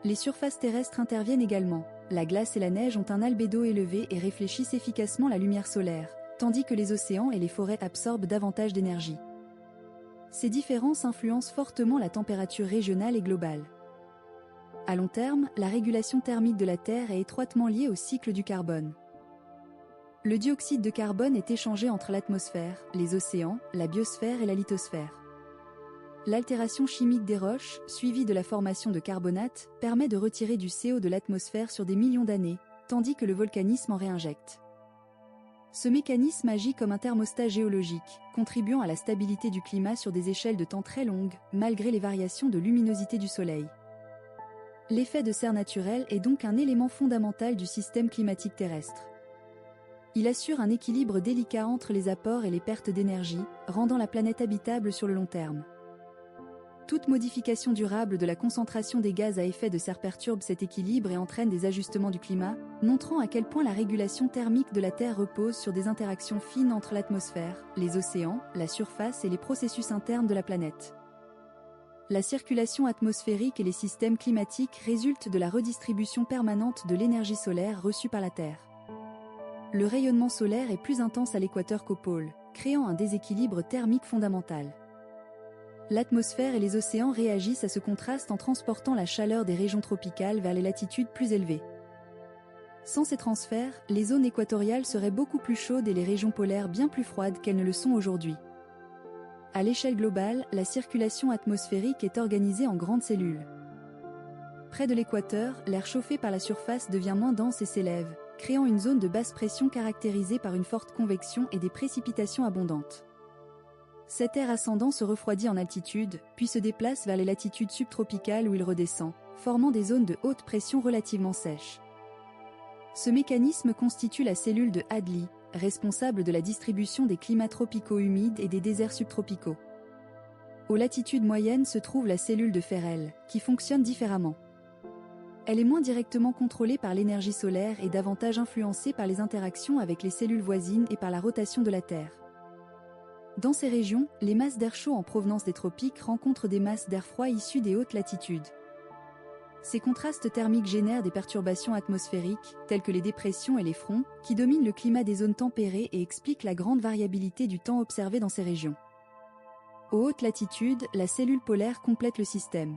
Les surfaces terrestres interviennent également. La glace et la neige ont un albédo élevé et réfléchissent efficacement la lumière solaire, tandis que les océans et les forêts absorbent davantage d'énergie. Ces différences influencent fortement la température régionale et globale. À long terme, la régulation thermique de la Terre est étroitement liée au cycle du carbone. Le dioxyde de carbone est échangé entre l'atmosphère, les océans, la biosphère et la lithosphère. L'altération chimique des roches, suivie de la formation de carbonates, permet de retirer du CO de l'atmosphère sur des millions d'années, tandis que le volcanisme en réinjecte. Ce mécanisme agit comme un thermostat géologique, contribuant à la stabilité du climat sur des échelles de temps très longues, malgré les variations de luminosité du Soleil. L'effet de serre naturel est donc un élément fondamental du système climatique terrestre. Il assure un équilibre délicat entre les apports et les pertes d'énergie, rendant la planète habitable sur le long terme. Toute modification durable de la concentration des gaz à effet de serre perturbe cet équilibre et entraîne des ajustements du climat, montrant à quel point la régulation thermique de la Terre repose sur des interactions fines entre l'atmosphère, les océans, la surface et les processus internes de la planète. La circulation atmosphérique et les systèmes climatiques résultent de la redistribution permanente de l'énergie solaire reçue par la Terre. Le rayonnement solaire est plus intense à l'équateur qu'au pôle, créant un déséquilibre thermique fondamental. L'atmosphère et les océans réagissent à ce contraste en transportant la chaleur des régions tropicales vers les latitudes plus élevées. Sans ces transferts, les zones équatoriales seraient beaucoup plus chaudes et les régions polaires bien plus froides qu'elles ne le sont aujourd'hui. À l'échelle globale, la circulation atmosphérique est organisée en grandes cellules. Près de l'équateur, l'air chauffé par la surface devient moins dense et s'élève, créant une zone de basse pression caractérisée par une forte convection et des précipitations abondantes. Cet air ascendant se refroidit en altitude, puis se déplace vers les latitudes subtropicales où il redescend, formant des zones de haute pression relativement sèches. Ce mécanisme constitue la cellule de Hadley, responsable de la distribution des climats tropicaux humides et des déserts subtropicaux. Aux latitudes moyennes se trouve la cellule de Ferrel, qui fonctionne différemment. Elle est moins directement contrôlée par l'énergie solaire et davantage influencée par les interactions avec les cellules voisines et par la rotation de la Terre. Dans ces régions, les masses d'air chaud en provenance des tropiques rencontrent des masses d'air froid issues des hautes latitudes. Ces contrastes thermiques génèrent des perturbations atmosphériques, telles que les dépressions et les fronts, qui dominent le climat des zones tempérées et expliquent la grande variabilité du temps observé dans ces régions. Aux hautes latitudes, la cellule polaire complète le système.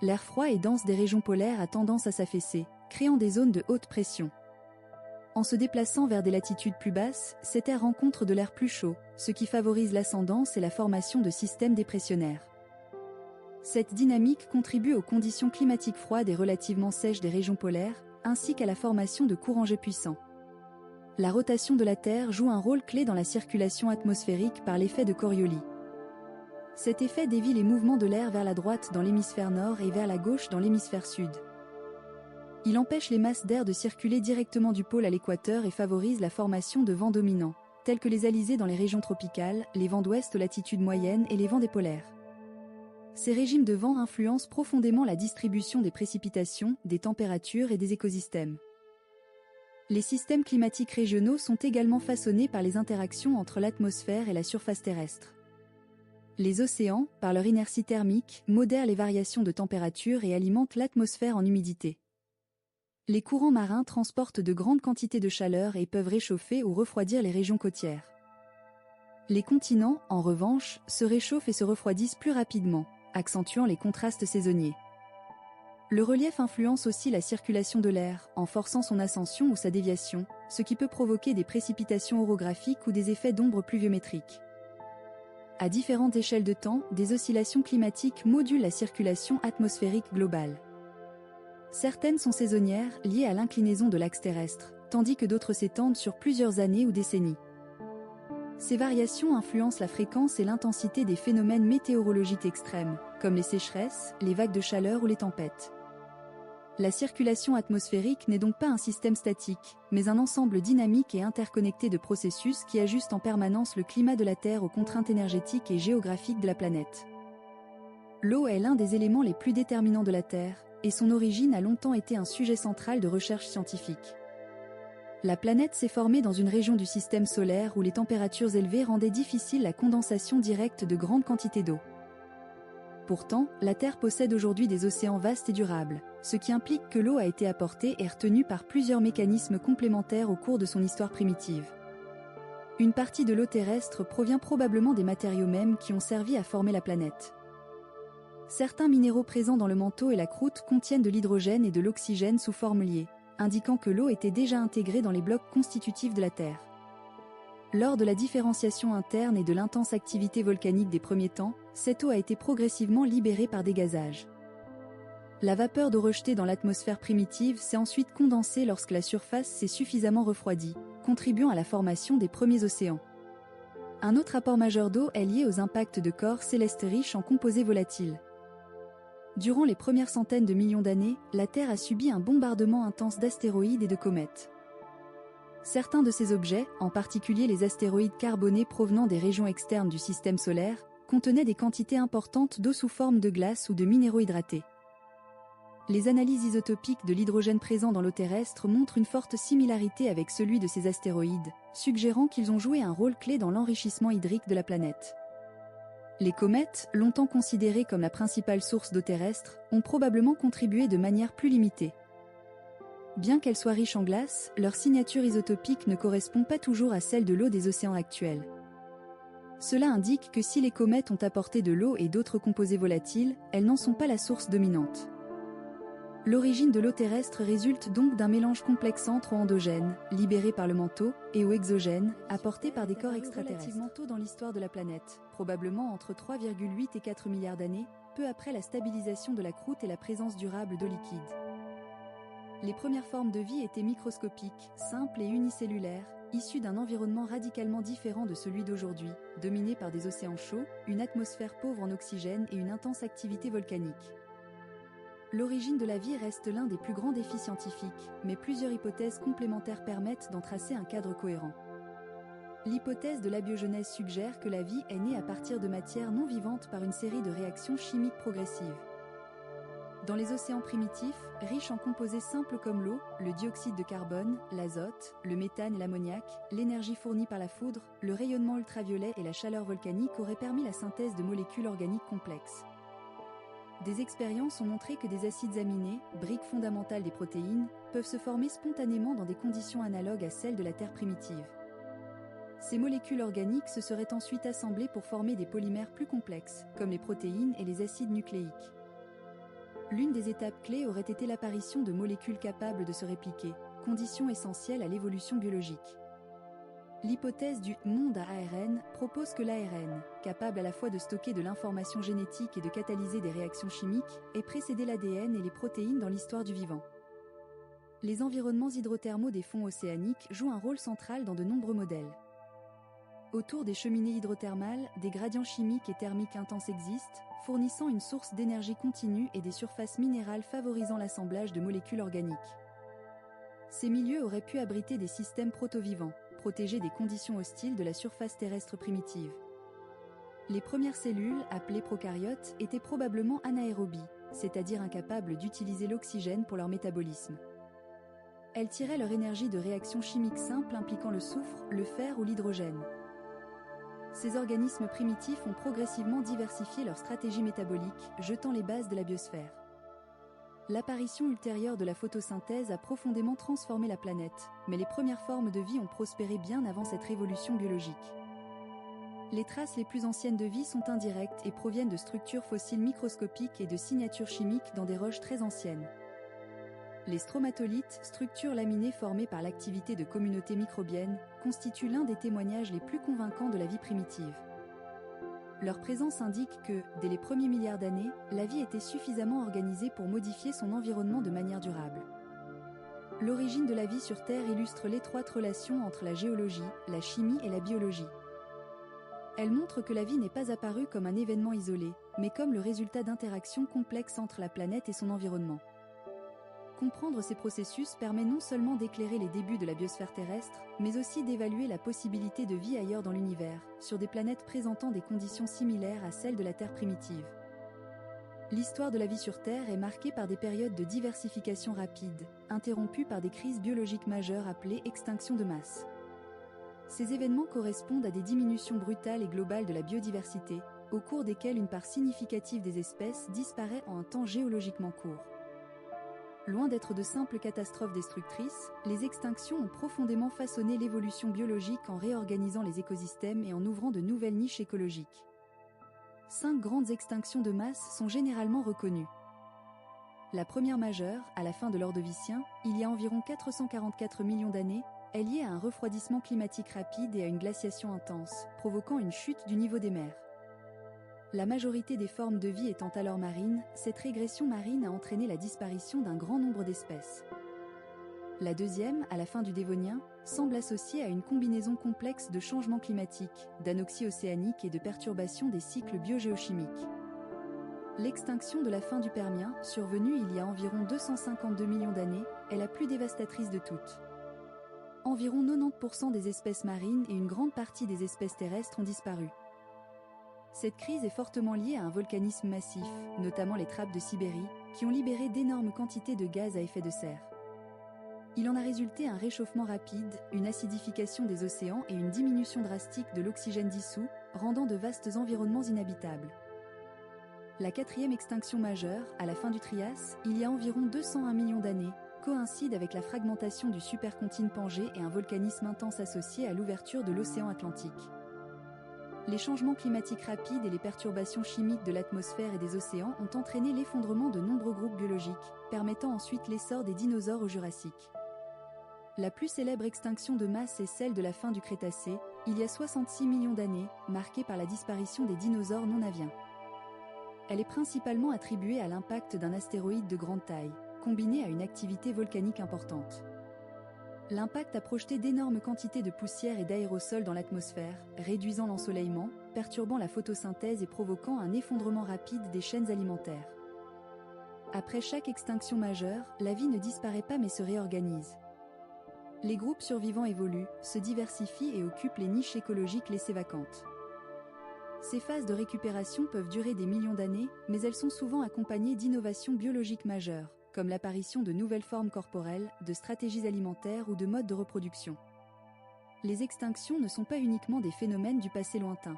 L'air froid et dense des régions polaires a tendance à s'affaisser, créant des zones de haute pression. En se déplaçant vers des latitudes plus basses, cet air rencontre de l'air plus chaud, ce qui favorise l'ascendance et la formation de systèmes dépressionnaires. Cette dynamique contribue aux conditions climatiques froides et relativement sèches des régions polaires, ainsi qu'à la formation de courants G puissants. La rotation de la Terre joue un rôle clé dans la circulation atmosphérique par l'effet de Coriolis. Cet effet dévie les mouvements de l'air vers la droite dans l'hémisphère nord et vers la gauche dans l'hémisphère sud. Il empêche les masses d'air de circuler directement du pôle à l'équateur et favorise la formation de vents dominants, tels que les alizés dans les régions tropicales, les vents d'ouest aux latitudes moyennes et les vents des polaires. Ces régimes de vent influencent profondément la distribution des précipitations, des températures et des écosystèmes. Les systèmes climatiques régionaux sont également façonnés par les interactions entre l'atmosphère et la surface terrestre. Les océans, par leur inertie thermique, modèrent les variations de température et alimentent l'atmosphère en humidité. Les courants marins transportent de grandes quantités de chaleur et peuvent réchauffer ou refroidir les régions côtières. Les continents, en revanche, se réchauffent et se refroidissent plus rapidement, accentuant les contrastes saisonniers. Le relief influence aussi la circulation de l'air, en forçant son ascension ou sa déviation, ce qui peut provoquer des précipitations orographiques ou des effets d'ombre pluviométriques. À différentes échelles de temps, des oscillations climatiques modulent la circulation atmosphérique globale. Certaines sont saisonnières, liées à l'inclinaison de l'axe terrestre, tandis que d'autres s'étendent sur plusieurs années ou décennies. Ces variations influencent la fréquence et l'intensité des phénomènes météorologiques extrêmes, comme les sécheresses, les vagues de chaleur ou les tempêtes. La circulation atmosphérique n'est donc pas un système statique, mais un ensemble dynamique et interconnecté de processus qui ajustent en permanence le climat de la Terre aux contraintes énergétiques et géographiques de la planète. L'eau est l'un des éléments les plus déterminants de la Terre, et son origine a longtemps été un sujet central de recherche scientifique. La planète s'est formée dans une région du système solaire où les températures élevées rendaient difficile la condensation directe de grandes quantités d'eau. Pourtant, la Terre possède aujourd'hui des océans vastes et durables, ce qui implique que l'eau a été apportée et retenue par plusieurs mécanismes complémentaires au cours de son histoire primitive. Une partie de l'eau terrestre provient probablement des matériaux mêmes qui ont servi à former la planète. Certains minéraux présents dans le manteau et la croûte contiennent de l'hydrogène et de l'oxygène sous forme liée, indiquant que l'eau était déjà intégrée dans les blocs constitutifs de la Terre. Lors de la différenciation interne et de l'intense activité volcanique des premiers temps, cette eau a été progressivement libérée par des gazages. La vapeur d'eau rejetée dans l'atmosphère primitive s'est ensuite condensée lorsque la surface s'est suffisamment refroidie, contribuant à la formation des premiers océans. Un autre apport majeur d'eau est lié aux impacts de corps célestes riches en composés volatiles. Durant les premières centaines de millions d'années, la Terre a subi un bombardement intense d'astéroïdes et de comètes. Certains de ces objets, en particulier les astéroïdes carbonés provenant des régions externes du système solaire, contenaient des quantités importantes d'eau sous forme de glace ou de minéraux hydratés. Les analyses isotopiques de l'hydrogène présent dans l'eau terrestre montrent une forte similarité avec celui de ces astéroïdes, suggérant qu'ils ont joué un rôle clé dans l'enrichissement hydrique de la planète. Les comètes, longtemps considérées comme la principale source d'eau terrestre, ont probablement contribué de manière plus limitée. Bien qu'elles soient riches en glace, leur signature isotopique ne correspond pas toujours à celle de l'eau des océans actuels. Cela indique que si les comètes ont apporté de l'eau et d'autres composés volatiles, elles n'en sont pas la source dominante. L'origine de l'eau terrestre résulte donc d'un mélange complexe entre eau endogène, libérée par le manteau, et eau exogène, apportée par des corps extraterrestres. Relativement tôt dans l'histoire de la planète, probablement entre 3,8 et 4 milliards d'années, peu après la stabilisation de la croûte et la présence durable d'eau liquide. Les premières formes de vie étaient microscopiques, simples et unicellulaires, issues d'un environnement radicalement différent de celui d'aujourd'hui, dominé par des océans chauds, une atmosphère pauvre en oxygène et une intense activité volcanique. L'origine de la vie reste l'un des plus grands défis scientifiques, mais plusieurs hypothèses complémentaires permettent d'en tracer un cadre cohérent. L'hypothèse de l'abiogenèse suggère que la vie est née à partir de matière non vivante par une série de réactions chimiques progressives. Dans les océans primitifs, riches en composés simples comme l'eau, le dioxyde de carbone, l'azote, le méthane et l'ammoniac, l'énergie fournie par la foudre, le rayonnement ultraviolet et la chaleur volcanique auraient permis la synthèse de molécules organiques complexes. Des expériences ont montré que des acides aminés, briques fondamentales des protéines, peuvent se former spontanément dans des conditions analogues à celles de la Terre primitive. Ces molécules organiques se seraient ensuite assemblées pour former des polymères plus complexes, comme les protéines et les acides nucléiques. L'une des étapes clés aurait été l'apparition de molécules capables de se répliquer, condition essentielle à l'évolution biologique. L'hypothèse du « monde à ARN » propose que l'ARN, capable à la fois de stocker de l'information génétique et de catalyser des réactions chimiques, ait précédé l'ADN et les protéines dans l'histoire du vivant. Les environnements hydrothermaux des fonds océaniques jouent un rôle central dans de nombreux modèles. Autour des cheminées hydrothermales, des gradients chimiques et thermiques intenses existent, fournissant une source d'énergie continue et des surfaces minérales favorisant l'assemblage de molécules organiques. Ces milieux auraient pu abriter des systèmes protovivants, protégés des conditions hostiles de la surface terrestre primitive. Les premières cellules, appelées procaryotes, étaient probablement anaérobies, c'est-à-dire incapables d'utiliser l'oxygène pour leur métabolisme. Elles tiraient leur énergie de réactions chimiques simples impliquant le soufre, le fer ou l'hydrogène. Ces organismes primitifs ont progressivement diversifié leur stratégie métabolique, jetant les bases de la biosphère. L'apparition ultérieure de la photosynthèse a profondément transformé la planète, mais les premières formes de vie ont prospéré bien avant cette révolution biologique. Les traces les plus anciennes de vie sont indirectes et proviennent de structures fossiles microscopiques et de signatures chimiques dans des roches très anciennes. Les stromatolites, structures laminées formées par l'activité de communautés microbiennes, constituent l'un des témoignages les plus convaincants de la vie primitive. Leur présence indique que, dès les premiers milliards d'années, la vie était suffisamment organisée pour modifier son environnement de manière durable. L'origine de la vie sur Terre illustre l'étroite relation entre la géologie, la chimie et la biologie. Elle montre que la vie n'est pas apparue comme un événement isolé, mais comme le résultat d'interactions complexes entre la planète et son environnement. Comprendre ces processus permet non seulement d'éclairer les débuts de la biosphère terrestre, mais aussi d'évaluer la possibilité de vie ailleurs dans l'univers, sur des planètes présentant des conditions similaires à celles de la Terre primitive. L'histoire de la vie sur Terre est marquée par des périodes de diversification rapide, interrompues par des crises biologiques majeures appelées extinctions de masse. Ces événements correspondent à des diminutions brutales et globales de la biodiversité, au cours desquelles une part significative des espèces disparaît en un temps géologiquement court. Loin d'être de simples catastrophes destructrices, les extinctions ont profondément façonné l'évolution biologique en réorganisant les écosystèmes et en ouvrant de nouvelles niches écologiques. 5 grandes extinctions de masse sont généralement reconnues. La première majeure, à la fin de l'Ordovicien, il y a environ 444 millions d'années, est liée à un refroidissement climatique rapide et à une glaciation intense, provoquant une chute du niveau des mers. La majorité des formes de vie étant alors marines, cette régression marine a entraîné la disparition d'un grand nombre d'espèces. La deuxième, à la fin du Dévonien, semble associée à une combinaison complexe de changements climatiques, d'anoxie océanique et de perturbations des cycles biogéochimiques. L'extinction de la fin du Permien, survenue il y a environ 252 millions d'années, est la plus dévastatrice de toutes. Environ 90% des espèces marines et une grande partie des espèces terrestres ont disparu. Cette crise est fortement liée à un volcanisme massif, notamment les trappes de Sibérie, qui ont libéré d'énormes quantités de gaz à effet de serre. Il en a résulté un réchauffement rapide, une acidification des océans et une diminution drastique de l'oxygène dissous, rendant de vastes environnements inhabitables. La quatrième extinction majeure, à la fin du Trias, il y a environ 201 millions d'années, coïncide avec la fragmentation du supercontinent Pangée et un volcanisme intense associé à l'ouverture de l'océan Atlantique. Les changements climatiques rapides et les perturbations chimiques de l'atmosphère et des océans ont entraîné l'effondrement de nombreux groupes biologiques, permettant ensuite l'essor des dinosaures au Jurassique. La plus célèbre extinction de masse est celle de la fin du Crétacé, il y a 66 millions d'années, marquée par la disparition des dinosaures non aviens. Elle est principalement attribuée à l'impact d'un astéroïde de grande taille, combiné à une activité volcanique importante. L'impact a projeté d'énormes quantités de poussière et d'aérosols dans l'atmosphère, réduisant l'ensoleillement, perturbant la photosynthèse et provoquant un effondrement rapide des chaînes alimentaires. Après chaque extinction majeure, la vie ne disparaît pas mais se réorganise. Les groupes survivants évoluent, se diversifient et occupent les niches écologiques laissées vacantes. Ces phases de récupération peuvent durer des millions d'années, mais elles sont souvent accompagnées d'innovations biologiques majeures, comme l'apparition de nouvelles formes corporelles, de stratégies alimentaires ou de modes de reproduction. Les extinctions ne sont pas uniquement des phénomènes du passé lointain.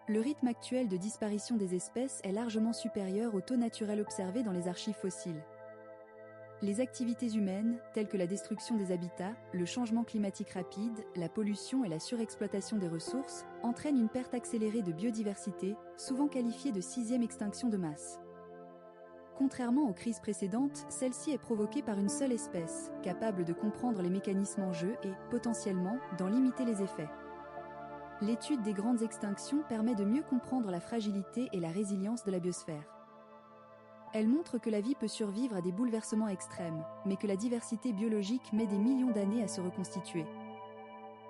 Le rythme actuel de disparition des espèces est largement supérieur au taux naturel observé dans les archives fossiles. Les activités humaines, telles que la destruction des habitats, le changement climatique rapide, la pollution et la surexploitation des ressources, entraînent une perte accélérée de biodiversité, souvent qualifiée de 6e extinction de masse. Contrairement aux crises précédentes, celle-ci est provoquée par une seule espèce, capable de comprendre les mécanismes en jeu et, potentiellement, d'en limiter les effets. L'étude des grandes extinctions permet de mieux comprendre la fragilité et la résilience de la biosphère. Elle montre que la vie peut survivre à des bouleversements extrêmes, mais que la diversité biologique met des millions d'années à se reconstituer.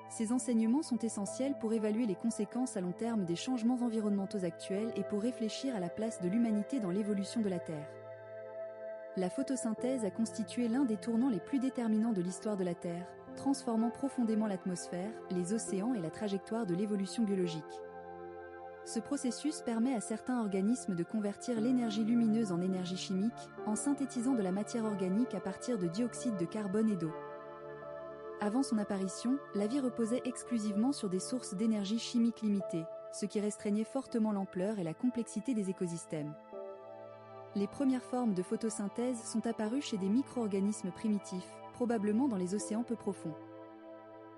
Ces enseignements sont essentiels pour évaluer les conséquences à long terme des changements environnementaux actuels et pour réfléchir à la place de l'humanité dans l'évolution de la Terre. La photosynthèse a constitué l'un des tournants les plus déterminants de l'histoire de la Terre, transformant profondément l'atmosphère, les océans et la trajectoire de l'évolution biologique. Ce processus permet à certains organismes de convertir l'énergie lumineuse en énergie chimique, en synthétisant de la matière organique à partir de dioxyde de carbone et d'eau. Avant son apparition, la vie reposait exclusivement sur des sources d'énergie chimique limitées, ce qui restreignait fortement l'ampleur et la complexité des écosystèmes. Les premières formes de photosynthèse sont apparues chez des micro-organismes primitifs, probablement dans les océans peu profonds.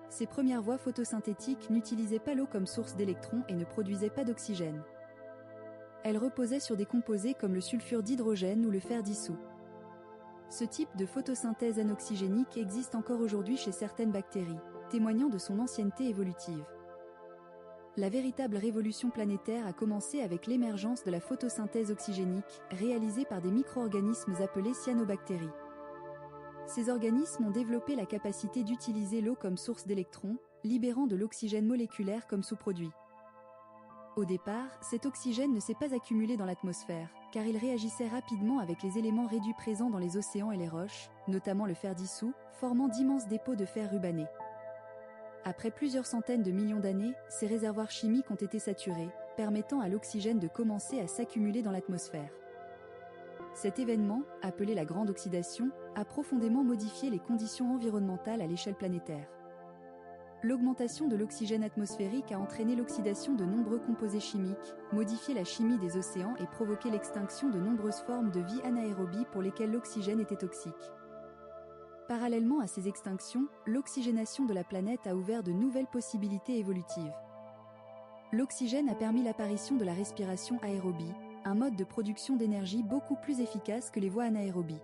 Ces premières voies photosynthétiques n'utilisaient pas l'eau comme source d'électrons et ne produisaient pas d'oxygène. Elles reposaient sur des composés comme le sulfure d'hydrogène ou le fer dissous. Ce type de photosynthèse anoxygénique existe encore aujourd'hui chez certaines bactéries, témoignant de son ancienneté évolutive. La véritable révolution planétaire a commencé avec l'émergence de la photosynthèse oxygénique, réalisée par des micro-organismes appelés cyanobactéries. Ces organismes ont développé la capacité d'utiliser l'eau comme source d'électrons, libérant de l'oxygène moléculaire comme sous-produit. Au départ, cet oxygène ne s'est pas accumulé dans l'atmosphère, car il réagissait rapidement avec les éléments réduits présents dans les océans et les roches, notamment le fer dissous, formant d'immenses dépôts de fer rubané. Après plusieurs centaines de millions d'années, ces réservoirs chimiques ont été saturés, permettant à l'oxygène de commencer à s'accumuler dans l'atmosphère. Cet événement, appelé la grande oxydation, a profondément modifié les conditions environnementales à l'échelle planétaire. L'augmentation de l'oxygène atmosphérique a entraîné l'oxydation de nombreux composés chimiques, modifié la chimie des océans et provoqué l'extinction de nombreuses formes de vie anaérobie pour lesquelles l'oxygène était toxique. Parallèlement à ces extinctions, l'oxygénation de la planète a ouvert de nouvelles possibilités évolutives. L'oxygène a permis l'apparition de la respiration aérobie, un mode de production d'énergie beaucoup plus efficace que les voies anaérobies.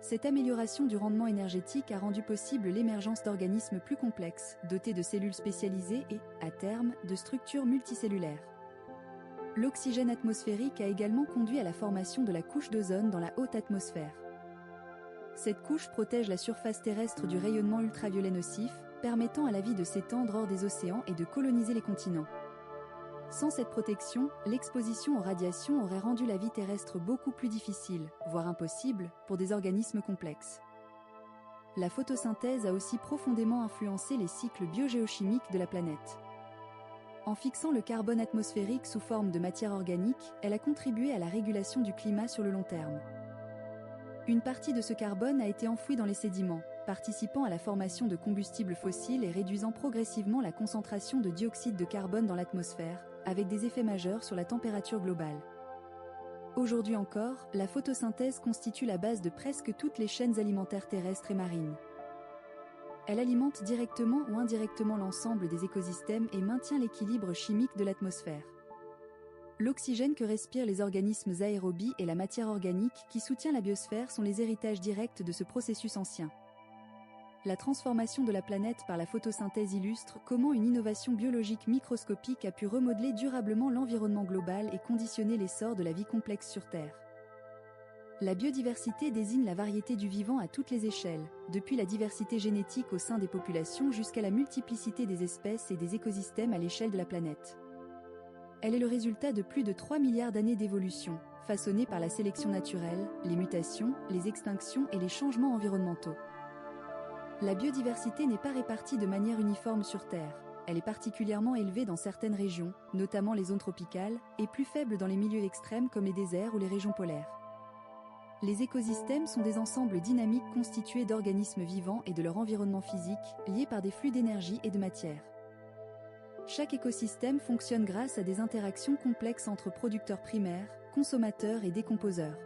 Cette amélioration du rendement énergétique a rendu possible l'émergence d'organismes plus complexes, dotés de cellules spécialisées et, à terme, de structures multicellulaires. L'oxygène atmosphérique a également conduit à la formation de la couche d'ozone dans la haute atmosphère. Cette couche protège la surface terrestre du rayonnement ultraviolet nocif, permettant à la vie de s'étendre hors des océans et de coloniser les continents. Sans cette protection, l'exposition aux radiations aurait rendu la vie terrestre beaucoup plus difficile, voire impossible, pour des organismes complexes. La photosynthèse a aussi profondément influencé les cycles biogéochimiques de la planète. En fixant le carbone atmosphérique sous forme de matière organique, elle a contribué à la régulation du climat sur le long terme. Une partie de ce carbone a été enfouie dans les sédiments, participant à la formation de combustibles fossiles et réduisant progressivement la concentration de dioxyde de carbone dans l'atmosphère, avec des effets majeurs sur la température globale. Aujourd'hui encore, la photosynthèse constitue la base de presque toutes les chaînes alimentaires terrestres et marines. Elle alimente directement ou indirectement l'ensemble des écosystèmes et maintient l'équilibre chimique de l'atmosphère. L'oxygène que respirent les organismes aérobies et la matière organique qui soutient la biosphère sont les héritages directs de ce processus ancien. La transformation de la planète par la photosynthèse illustre comment une innovation biologique microscopique a pu remodeler durablement l'environnement global et conditionner l'essor de la vie complexe sur Terre. La biodiversité désigne la variété du vivant à toutes les échelles, depuis la diversité génétique au sein des populations jusqu'à la multiplicité des espèces et des écosystèmes à l'échelle de la planète. Elle est le résultat de plus de 3 milliards d'années d'évolution, façonnée par la sélection naturelle, les mutations, les extinctions et les changements environnementaux. La biodiversité n'est pas répartie de manière uniforme sur Terre. Elle est particulièrement élevée dans certaines régions, notamment les zones tropicales, et plus faible dans les milieux extrêmes comme les déserts ou les régions polaires. Les écosystèmes sont des ensembles dynamiques constitués d'organismes vivants et de leur environnement physique, liés par des flux d'énergie et de matière. Chaque écosystème fonctionne grâce à des interactions complexes entre producteurs primaires, consommateurs et décomposeurs.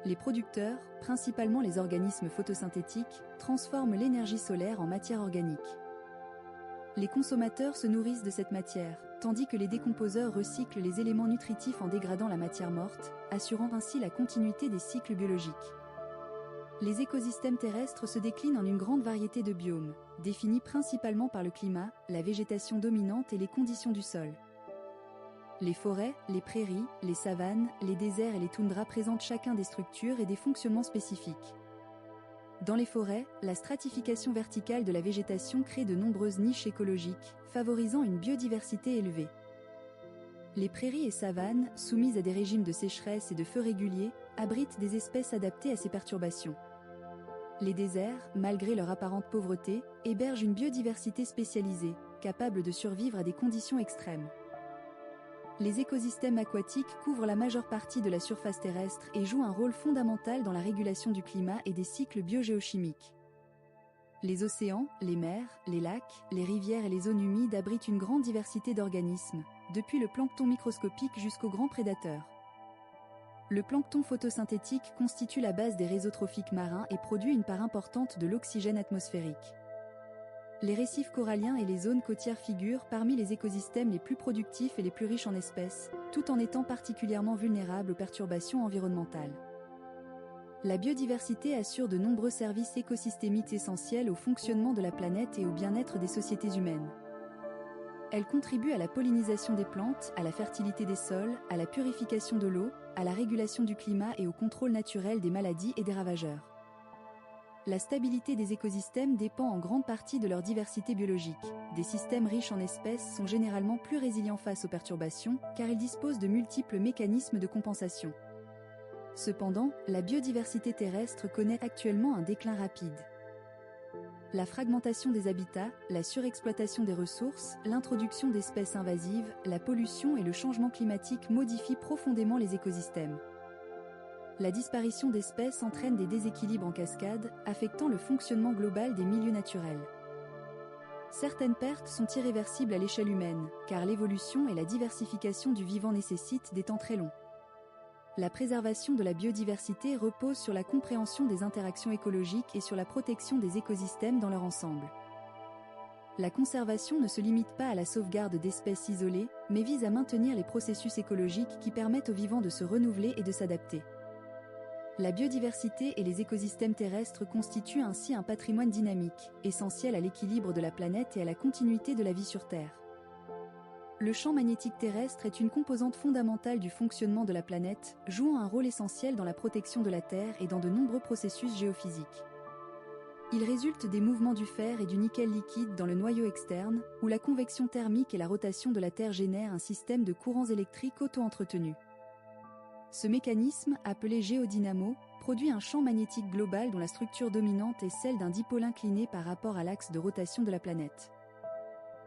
Les producteurs, principalement les organismes photosynthétiques, transforment l'énergie solaire en matière organique. Les consommateurs se nourrissent de cette matière, tandis que les décomposeurs recyclent les éléments nutritifs en dégradant la matière morte, assurant ainsi la continuité des cycles biologiques. Les écosystèmes terrestres se déclinent en une grande variété de biomes, définis principalement par le climat, la végétation dominante et les conditions du sol. Les forêts, les prairies, les savanes, les déserts et les toundras présentent chacun des structures et des fonctionnements spécifiques. Dans les forêts, la stratification verticale de la végétation crée de nombreuses niches écologiques, favorisant une biodiversité élevée. Les prairies et savanes, soumises à des régimes de sécheresse et de feux réguliers, abritent des espèces adaptées à ces perturbations. Les déserts, malgré leur apparente pauvreté, hébergent une biodiversité spécialisée, capable de survivre à des conditions extrêmes. Les écosystèmes aquatiques couvrent la majeure partie de la surface terrestre et jouent un rôle fondamental dans la régulation du climat et des cycles biogéochimiques. Les océans, les mers, les lacs, les rivières et les zones humides abritent une grande diversité d'organismes, depuis le plancton microscopique jusqu'aux grands prédateurs. Le plancton photosynthétique constitue la base des réseaux trophiques marins et produit une part importante de l'oxygène atmosphérique. Les récifs coralliens et les zones côtières figurent parmi les écosystèmes les plus productifs et les plus riches en espèces, tout en étant particulièrement vulnérables aux perturbations environnementales. La biodiversité assure de nombreux services écosystémiques essentiels au fonctionnement de la planète et au bien-être des sociétés humaines. Elle contribue à la pollinisation des plantes, à la fertilité des sols, à la purification de l'eau, à la régulation du climat et au contrôle naturel des maladies et des ravageurs. La stabilité des écosystèmes dépend en grande partie de leur diversité biologique. Des systèmes riches en espèces sont généralement plus résilients face aux perturbations, car ils disposent de multiples mécanismes de compensation. Cependant, la biodiversité terrestre connaît actuellement un déclin rapide. La fragmentation des habitats, la surexploitation des ressources, l'introduction d'espèces invasives, la pollution et le changement climatique modifient profondément les écosystèmes. La disparition d'espèces entraîne des déséquilibres en cascade, affectant le fonctionnement global des milieux naturels. Certaines pertes sont irréversibles à l'échelle humaine, car l'évolution et la diversification du vivant nécessitent des temps très longs. La préservation de la biodiversité repose sur la compréhension des interactions écologiques et sur la protection des écosystèmes dans leur ensemble. La conservation ne se limite pas à la sauvegarde d'espèces isolées, mais vise à maintenir les processus écologiques qui permettent aux vivants de se renouveler et de s'adapter. La biodiversité et les écosystèmes terrestres constituent ainsi un patrimoine dynamique, essentiel à l'équilibre de la planète et à la continuité de la vie sur Terre. Le champ magnétique terrestre est une composante fondamentale du fonctionnement de la planète, jouant un rôle essentiel dans la protection de la Terre et dans de nombreux processus géophysiques. Il résulte des mouvements du fer et du nickel liquide dans le noyau externe, où la convection thermique et la rotation de la Terre génèrent un système de courants électriques auto-entretenus. Ce mécanisme, appelé géodynamo, produit un champ magnétique global dont la structure dominante est celle d'un dipôle incliné par rapport à l'axe de rotation de la planète.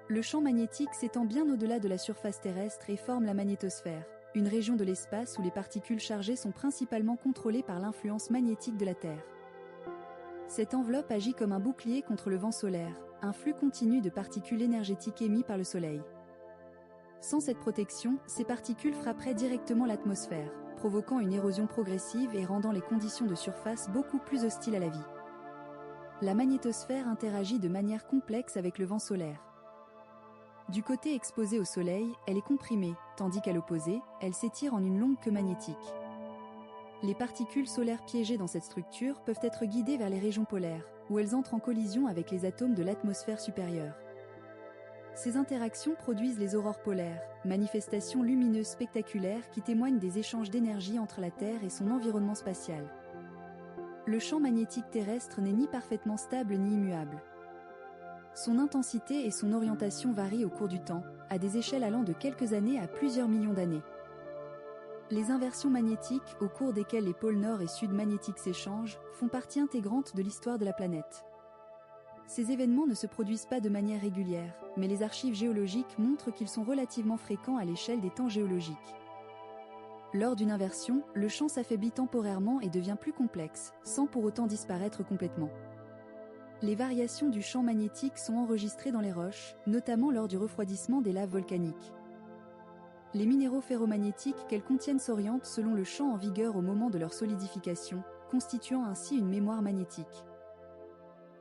Le champ magnétique s'étend bien au-delà de la surface terrestre et forme la magnétosphère, une région de l'espace où les particules chargées sont principalement contrôlées par l'influence magnétique de la Terre. Cette enveloppe agit comme un bouclier contre le vent solaire, un flux continu de particules énergétiques émis par le Soleil. Sans cette protection, ces particules frapperaient directement l'atmosphère, provoquant une érosion progressive et rendant les conditions de surface beaucoup plus hostiles à la vie. La magnétosphère interagit de manière complexe avec le vent solaire. Du côté exposé au Soleil, elle est comprimée, tandis qu'à l'opposé, elle s'étire en une longue queue magnétique. Les particules solaires piégées dans cette structure peuvent être guidées vers les régions polaires, où elles entrent en collision avec les atomes de l'atmosphère supérieure. Ces interactions produisent les aurores polaires, manifestations lumineuses spectaculaires qui témoignent des échanges d'énergie entre la Terre et son environnement spatial. Le champ magnétique terrestre n'est ni parfaitement stable ni immuable. Son intensité et son orientation varient au cours du temps, à des échelles allant de quelques années à plusieurs millions d'années. Les inversions magnétiques, au cours desquelles les pôles nord et sud magnétiques s'échangent, font partie intégrante de l'histoire de la planète. Ces événements ne se produisent pas de manière régulière, mais les archives géologiques montrent qu'ils sont relativement fréquents à l'échelle des temps géologiques. Lors d'une inversion, le champ s'affaiblit temporairement et devient plus complexe, sans pour autant disparaître complètement. Les variations du champ magnétique sont enregistrées dans les roches, notamment lors du refroidissement des laves volcaniques. Les minéraux ferromagnétiques qu'elles contiennent s'orientent selon le champ en vigueur au moment de leur solidification, constituant ainsi une mémoire magnétique.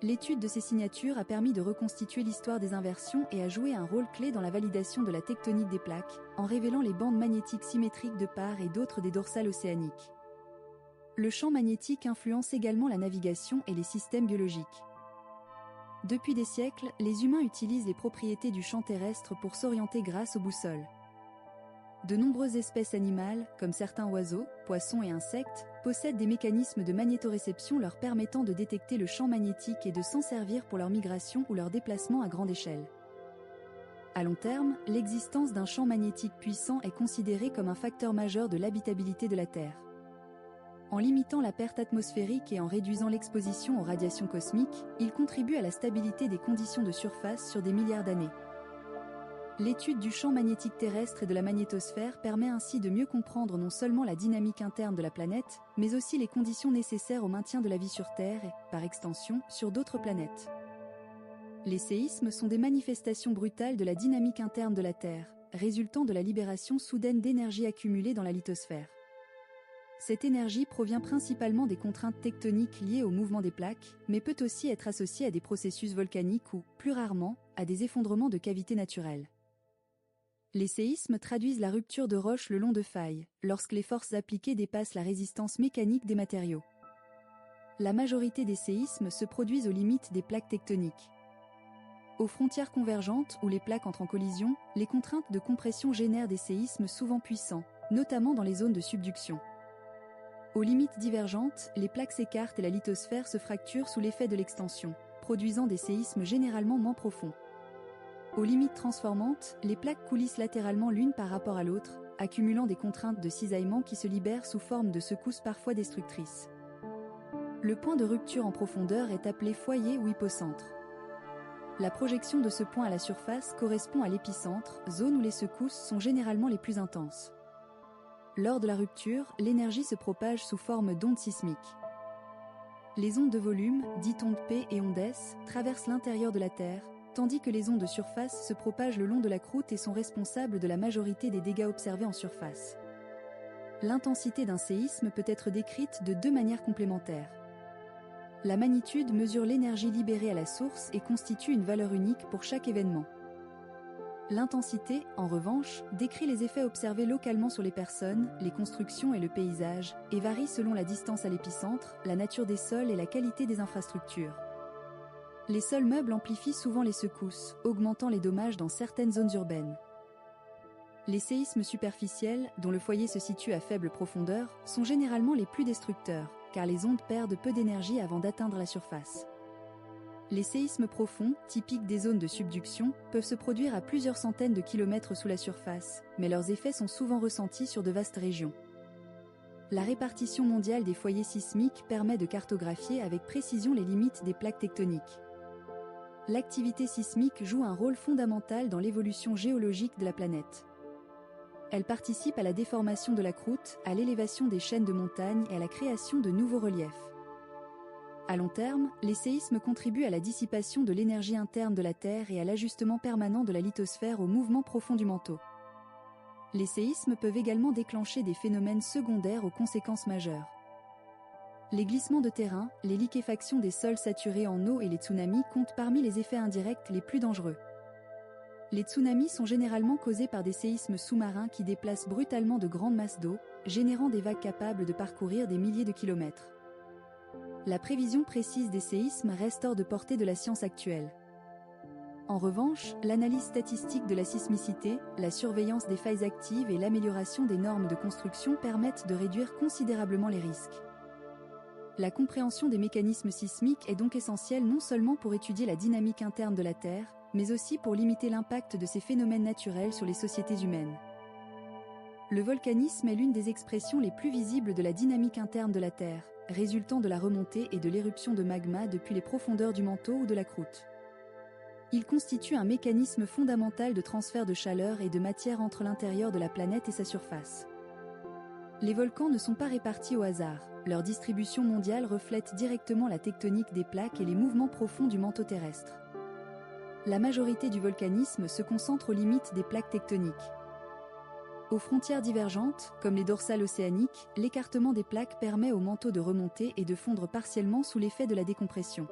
L'étude de ces signatures a permis de reconstituer l'histoire des inversions et a joué un rôle clé dans la validation de la tectonique des plaques, en révélant les bandes magnétiques symétriques de part et d'autre des dorsales océaniques. Le champ magnétique influence également la navigation et les systèmes biologiques. Depuis des siècles, les humains utilisent les propriétés du champ terrestre pour s'orienter grâce aux boussoles. De nombreuses espèces animales, comme certains oiseaux, poissons et insectes, possèdent des mécanismes de magnétoréception leur permettant de détecter le champ magnétique et de s'en servir pour leur migration ou leur déplacement à grande échelle. À long terme, l'existence d'un champ magnétique puissant est considérée comme un facteur majeur de l'habitabilité de la Terre. En limitant la perte atmosphérique et en réduisant l'exposition aux radiations cosmiques, il contribue à la stabilité des conditions de surface sur des milliards d'années. L'étude du champ magnétique terrestre et de la magnétosphère permet ainsi de mieux comprendre non seulement la dynamique interne de la planète, mais aussi les conditions nécessaires au maintien de la vie sur Terre et, par extension, sur d'autres planètes. Les séismes sont des manifestations brutales de la dynamique interne de la Terre, résultant de la libération soudaine d'énergie accumulée dans la lithosphère. Cette énergie provient principalement des contraintes tectoniques liées au mouvement des plaques, mais peut aussi être associée à des processus volcaniques ou, plus rarement, à des effondrements de cavités naturelles. Les séismes traduisent la rupture de roches le long de failles, lorsque les forces appliquées dépassent la résistance mécanique des matériaux. La majorité des séismes se produisent aux limites des plaques tectoniques. Aux frontières convergentes où les plaques entrent en collision, les contraintes de compression génèrent des séismes souvent puissants, notamment dans les zones de subduction. Aux limites divergentes, les plaques s'écartent et la lithosphère se fracture sous l'effet de l'extension, produisant des séismes généralement moins profonds. Aux limites transformantes, les plaques coulissent latéralement l'une par rapport à l'autre, accumulant des contraintes de cisaillement qui se libèrent sous forme de secousses parfois destructrices. Le point de rupture en profondeur est appelé foyer ou hypocentre. La projection de ce point à la surface correspond à l'épicentre, zone où les secousses sont généralement les plus intenses. Lors de la rupture, l'énergie se propage sous forme d'ondes sismiques. Les ondes de volume, dites ondes P et ondes S, traversent l'intérieur de la Terre, tandis que les ondes de surface se propagent le long de la croûte et sont responsables de la majorité des dégâts observés en surface. L'intensité d'un séisme peut être décrite de deux manières complémentaires. La magnitude mesure l'énergie libérée à la source et constitue une valeur unique pour chaque événement. L'intensité, en revanche, décrit les effets observés localement sur les personnes, les constructions et le paysage, et varie selon la distance à l'épicentre, la nature des sols et la qualité des infrastructures. Les sols meubles amplifient souvent les secousses, augmentant les dommages dans certaines zones urbaines. Les séismes superficiels, dont le foyer se situe à faible profondeur, sont généralement les plus destructeurs, car les ondes perdent peu d'énergie avant d'atteindre la surface. Les séismes profonds, typiques des zones de subduction, peuvent se produire à plusieurs centaines de kilomètres sous la surface, mais leurs effets sont souvent ressentis sur de vastes régions. La répartition mondiale des foyers sismiques permet de cartographier avec précision les limites des plaques tectoniques. L'activité sismique joue un rôle fondamental dans l'évolution géologique de la planète. Elle participe à la déformation de la croûte, à l'élévation des chaînes de montagnes et à la création de nouveaux reliefs. À long terme, les séismes contribuent à la dissipation de l'énergie interne de la Terre et à l'ajustement permanent de la lithosphère au mouvement profond du manteau. Les séismes peuvent également déclencher des phénomènes secondaires aux conséquences majeures. Les glissements de terrain, les liquéfactions des sols saturés en eau et les tsunamis comptent parmi les effets indirects les plus dangereux. Les tsunamis sont généralement causés par des séismes sous-marins qui déplacent brutalement de grandes masses d'eau, générant des vagues capables de parcourir des milliers de kilomètres. La prévision précise des séismes reste hors de portée de la science actuelle. En revanche, l'analyse statistique de la sismicité, la surveillance des failles actives et l'amélioration des normes de construction permettent de réduire considérablement les risques. La compréhension des mécanismes sismiques est donc essentielle non seulement pour étudier la dynamique interne de la Terre, mais aussi pour limiter l'impact de ces phénomènes naturels sur les sociétés humaines. Le volcanisme est l'une des expressions les plus visibles de la dynamique interne de la Terre, résultant de la remontée et de l'éruption de magma depuis les profondeurs du manteau ou de la croûte. Il constitue un mécanisme fondamental de transfert de chaleur et de matière entre l'intérieur de la planète et sa surface. Les volcans ne sont pas répartis au hasard, leur distribution mondiale reflète directement la tectonique des plaques et les mouvements profonds du manteau terrestre. La majorité du volcanisme se concentre aux limites des plaques tectoniques. Aux frontières divergentes, comme les dorsales océaniques, l'écartement des plaques permet au manteau de remonter et de fondre partiellement sous l'effet de la décompression.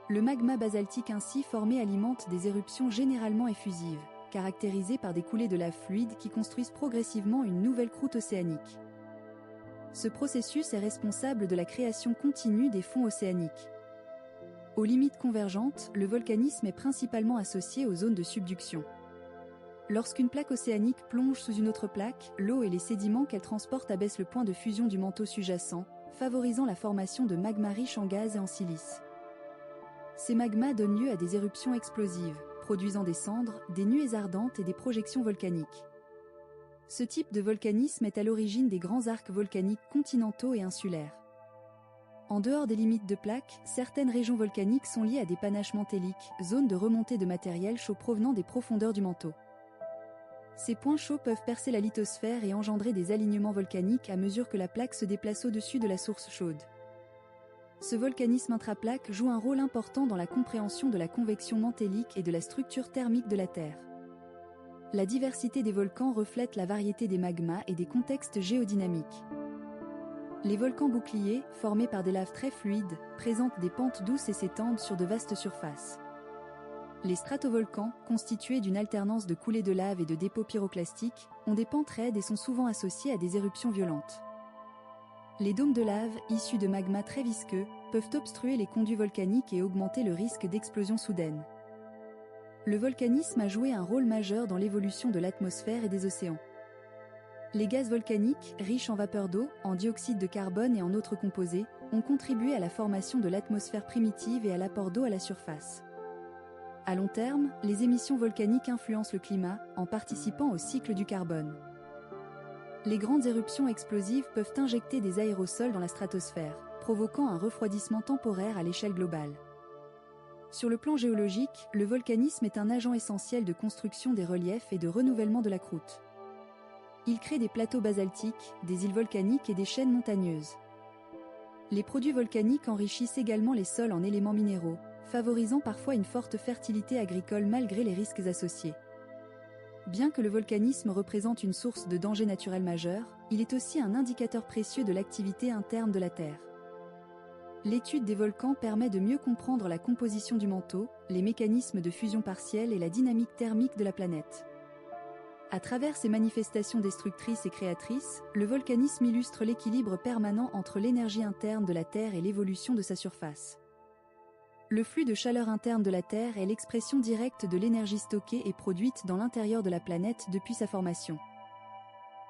Le magma basaltique ainsi formé alimente des éruptions généralement effusives, caractérisées par des coulées de lave fluide qui construisent progressivement une nouvelle croûte océanique. Ce processus est responsable de la création continue des fonds océaniques. Aux limites convergentes, le volcanisme est principalement associé aux zones de subduction. Lorsqu'une plaque océanique plonge sous une autre plaque, l'eau et les sédiments qu'elle transporte abaissent le point de fusion du manteau sous-jacent, favorisant la formation de magmas riches en gaz et en silice. Ces magmas donnent lieu à des éruptions explosives, produisant des cendres, des nuées ardentes et des projections volcaniques. Ce type de volcanisme est à l'origine des grands arcs volcaniques continentaux et insulaires. En dehors des limites de plaques, certaines régions volcaniques sont liées à des panaches mantéliques, zones de remontée de matériel chaud provenant des profondeurs du manteau. Ces points chauds peuvent percer la lithosphère et engendrer des alignements volcaniques à mesure que la plaque se déplace au-dessus de la source chaude. Ce volcanisme intraplaque joue un rôle important dans la compréhension de la convection mantélique et de la structure thermique de la Terre. La diversité des volcans reflète la variété des magmas et des contextes géodynamiques. Les volcans boucliers, formés par des laves très fluides, présentent des pentes douces et s'étendent sur de vastes surfaces. Les stratovolcans, constitués d'une alternance de coulées de lave et de dépôts pyroclastiques, ont des pentes raides et sont souvent associés à des éruptions violentes. Les dômes de lave, issus de magmas très visqueux, peuvent obstruer les conduits volcaniques et augmenter le risque d'explosion soudaine. Le volcanisme a joué un rôle majeur dans l'évolution de l'atmosphère et des océans. Les gaz volcaniques, riches en vapeur d'eau, en dioxyde de carbone et en autres composés, ont contribué à la formation de l'atmosphère primitive et à l'apport d'eau à la surface. À long terme, les émissions volcaniques influencent le climat, en participant au cycle du carbone. Les grandes éruptions explosives peuvent injecter des aérosols dans la stratosphère, provoquant un refroidissement temporaire à l'échelle globale. Sur le plan géologique, le volcanisme est un agent essentiel de construction des reliefs et de renouvellement de la croûte. Il crée des plateaux basaltiques, des îles volcaniques et des chaînes montagneuses. Les produits volcaniques enrichissent également les sols en éléments minéraux, favorisant parfois une forte fertilité agricole malgré les risques associés. Bien que le volcanisme représente une source de danger naturel majeur, il est aussi un indicateur précieux de l'activité interne de la Terre. L'étude des volcans permet de mieux comprendre la composition du manteau, les mécanismes de fusion partielle et la dynamique thermique de la planète. À travers ces manifestations destructrices et créatrices, le volcanisme illustre l'équilibre permanent entre l'énergie interne de la Terre et l'évolution de sa surface. Le flux de chaleur interne de la Terre est l'expression directe de l'énergie stockée et produite dans l'intérieur de la planète depuis sa formation.